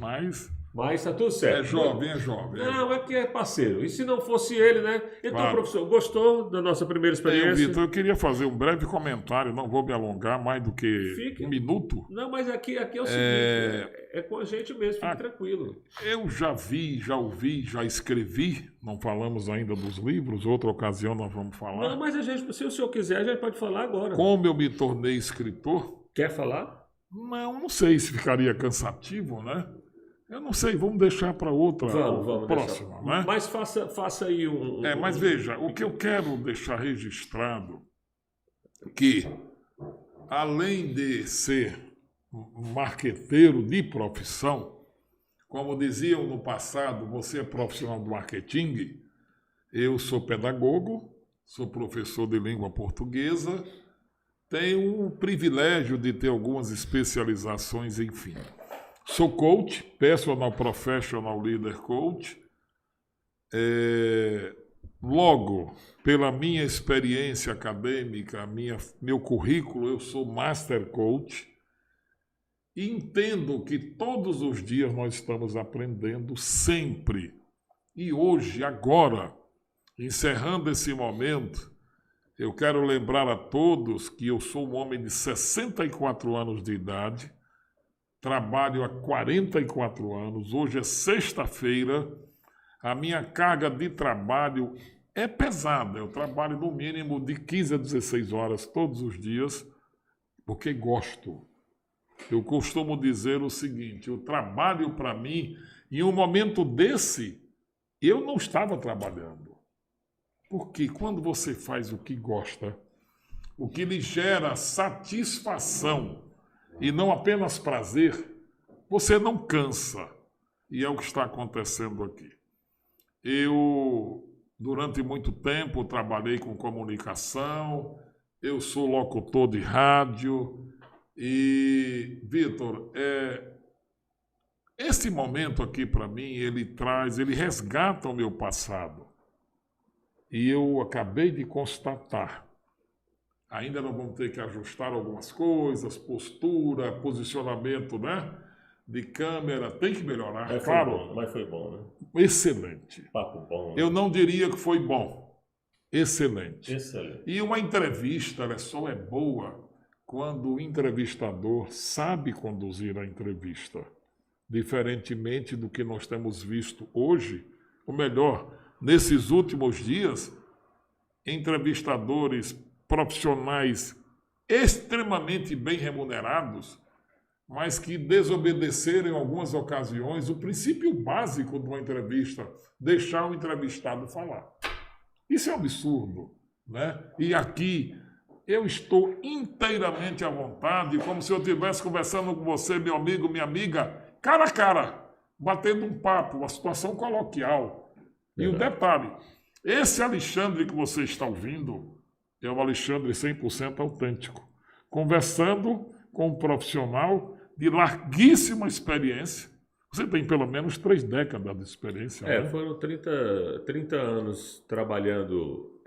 Mas tá tudo certo. é jovem. Não, é que é parceiro. E se não fosse ele, né? Então, Claro. professor, gostou da nossa primeira experiência? Vitor, eu queria fazer um breve comentário, não vou me alongar mais do que Fique. 1 minuto. Não, mas aqui é o seguinte, é com a gente mesmo, fique tranquilo. Eu já vi, já ouvi, já escrevi, não falamos ainda dos livros, outra ocasião nós vamos falar. Não, mas a gente, se o senhor quiser, a gente pode falar agora. Como eu me tornei escritor, Quer falar? não sei se ficaria cansativo, né? Eu não sei, vamos deixar para outra, Vamos próxima, deixar. né? Mas faça aí um... Mas veja, o que eu quero deixar registrado que, além de ser um marqueteiro de profissão, como diziam no passado, você é profissional do marketing, eu sou pedagogo, sou professor de língua portuguesa, tenho o privilégio de ter algumas especializações, enfim. Sou coach, personal professional leader coach. Logo, pela minha experiência acadêmica, meu currículo, eu sou master coach. E entendo que todos os dias nós estamos aprendendo sempre. E hoje, agora, encerrando esse momento, eu quero lembrar a todos que eu sou um homem de 64 anos de idade, trabalho há 44 anos, hoje é sexta-feira, a minha carga de trabalho é pesada, eu trabalho no mínimo de 15 a 16 horas todos os dias, porque gosto. Eu costumo dizer o seguinte, o trabalho para mim, em um momento desse, eu não estava trabalhando. Porque quando você faz o que gosta, o que lhe gera satisfação, e não apenas prazer, você não cansa. E é o que está acontecendo aqui. Eu, durante muito tempo, trabalhei com comunicação, eu sou locutor de rádio. E, Vitor, esse momento aqui para mim, ele resgata o meu passado. E eu acabei de constatar. Ainda não vamos ter que ajustar algumas coisas, postura, posicionamento, né? De câmera, tem que melhorar, claro. Mas foi bom, né? Excelente. Papo bom. Né? Eu não diria que foi bom. Excelente. Excelente. E uma entrevista, ela só é boa quando o entrevistador sabe conduzir a entrevista. Diferentemente do que nós temos visto hoje, ou melhor, nesses últimos dias, entrevistadores profissionais extremamente bem remunerados, mas que desobedeceram em algumas ocasiões o princípio básico de uma entrevista, deixar o entrevistado falar. Isso é um absurdo, né? E aqui eu estou inteiramente à vontade, como se eu estivesse conversando com você, meu amigo, minha amiga, cara a cara, batendo um papo, uma situação coloquial. E o detalhe, esse Alexandre que você está ouvindo é um Alexandre 100% autêntico, conversando com um profissional de larguíssima experiência. Você tem pelo menos 3 décadas de experiência. Né? Foram 30 anos trabalhando...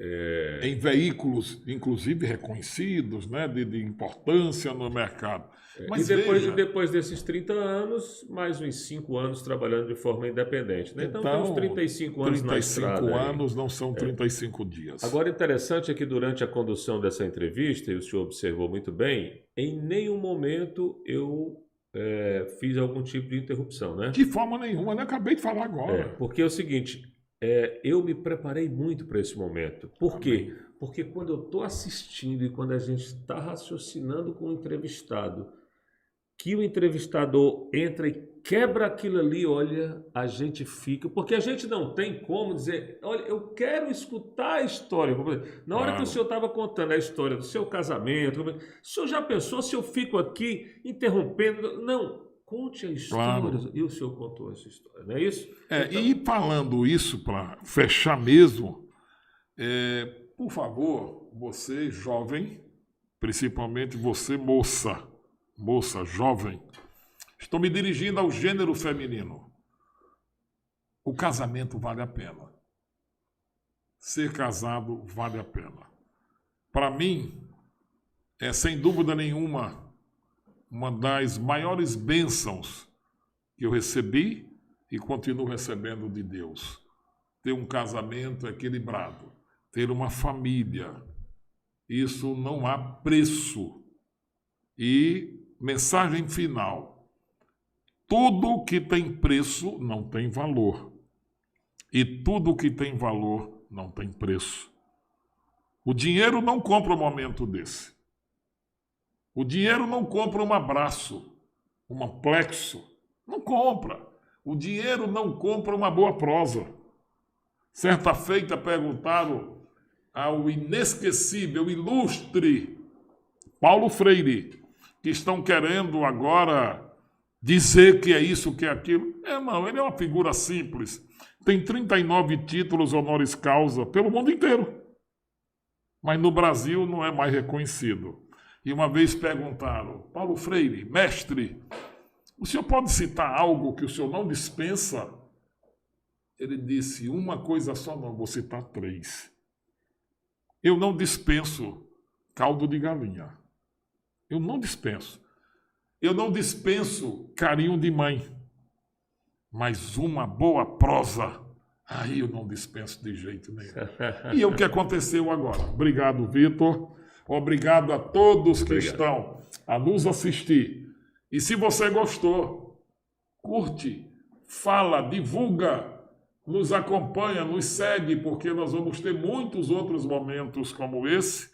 em veículos, inclusive reconhecidos, né, de importância no mercado. Mas depois desses 30 anos, mais uns 5 anos trabalhando de forma independente. Né? Então, tem uns 35 anos na estrada. 35 anos não são 35 dias. Agora, interessante é que durante a condução dessa entrevista, e o senhor observou muito bem, em nenhum momento eu fiz algum tipo de interrupção, né? De forma nenhuma, eu acabei de falar agora. Porque é o seguinte, eu me preparei muito para esse momento. Por quê? Porque quando eu estou assistindo e quando a gente está raciocinando com o entrevistado, que o entrevistador entra e quebra aquilo ali, olha, a gente fica... Porque a gente não tem como dizer, olha, eu quero escutar a história. Na hora que o senhor estava contando a história do seu casamento, o senhor já pensou se eu fico aqui interrompendo? Não, conte a história. E o senhor contou essa história, não é isso? Então... E falando isso, para fechar mesmo, por favor, você jovem, principalmente você moça jovem, estou me dirigindo ao gênero feminino. O casamento vale a pena. Ser casado vale a pena. Para mim, é sem dúvida nenhuma uma das maiores bênçãos que eu recebi e continuo recebendo de Deus. Ter um casamento equilibrado, ter uma família. Isso não há preço. E mensagem final: tudo que tem preço não tem valor. E tudo que tem valor não tem preço. O dinheiro não compra um momento desse. O dinheiro não compra um abraço, um amplexo. Não compra. O dinheiro não compra uma boa prosa. Certa feita perguntaram ao inesquecível, ilustre Paulo Freire, que estão querendo agora dizer que é isso, que é aquilo. Não, ele é uma figura simples. Tem 39 títulos honoris causa pelo mundo inteiro. Mas no Brasil não é mais reconhecido. E uma vez perguntaram, Paulo Freire, mestre, o senhor pode citar algo que o senhor não dispensa? Ele disse, uma coisa só não, vou citar 3. Eu não dispenso caldo de galinha. Eu não dispenso. Eu não dispenso carinho de mãe. Mas uma boa prosa, aí eu não dispenso de jeito nenhum. E é o que aconteceu agora. Obrigado, Vitor. Obrigado a todos que estão a nos assistir. E se você gostou, curte, fala, divulga, nos acompanha, nos segue, porque nós vamos ter muitos outros momentos como esse,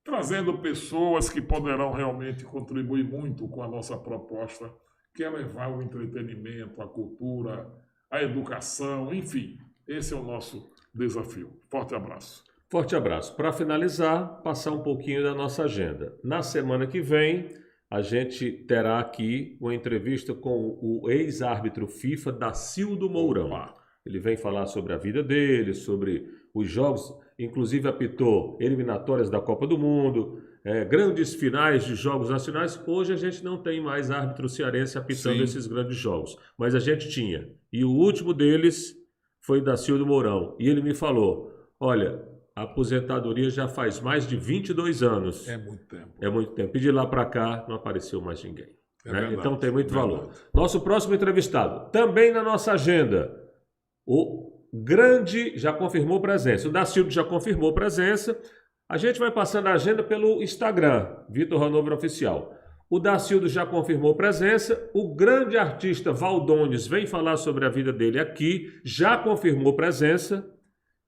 trazendo pessoas que poderão realmente contribuir muito com a nossa proposta, que é levar o entretenimento, a cultura, a educação, enfim. Esse é o nosso desafio. Forte abraço. Forte abraço. Para finalizar, passar um pouquinho da nossa agenda. Na semana que vem, a gente terá aqui uma entrevista com o ex-árbitro FIFA, Dacildo Mourão. Ele vem falar sobre a vida dele, sobre os jogos, inclusive apitou eliminatórias da Copa do Mundo, grandes finais de jogos nacionais. Hoje a gente não tem mais árbitro cearense apitando esses grandes jogos, mas a gente tinha. E o último deles foi Dacildo Mourão. E ele me falou, olha, a aposentadoria já faz mais de 22 anos. É muito tempo. É muito tempo. E de lá para cá não apareceu mais ninguém. Né? Então tem muito valor. Verdade. Nosso próximo entrevistado, também na nossa agenda, o Grande já confirmou presença. O Dacildo já confirmou presença. A gente vai passando a agenda pelo Instagram, Vitor Hanover Oficial. O Dacildo já confirmou presença. O grande artista Valdones vem falar sobre a vida dele aqui, já confirmou presença.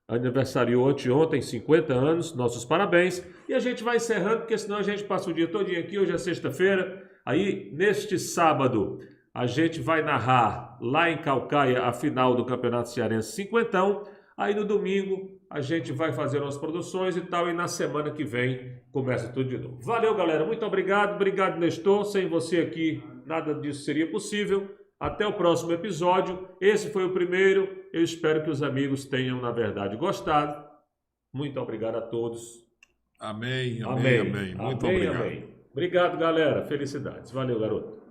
Aniversariou anteontem, 50 anos, nossos parabéns. E a gente vai encerrando, porque senão a gente passa o dia todinho aqui, hoje é sexta-feira. Aí, neste sábado, a gente vai narrar lá em Caucaia a final do Campeonato Cearense 50. Aí no domingo a gente vai fazer umas produções e tal, e na semana que vem começa tudo de novo. Valeu, galera, muito obrigado. Obrigado, Nestor. Sem você aqui, nada disso seria possível. Até o próximo episódio. Esse foi o primeiro. Eu espero que os amigos tenham, na verdade, gostado. Muito obrigado a todos. Amém, amém, amém. Muito obrigado. Amém. Obrigado, galera. Felicidades. Valeu, garoto.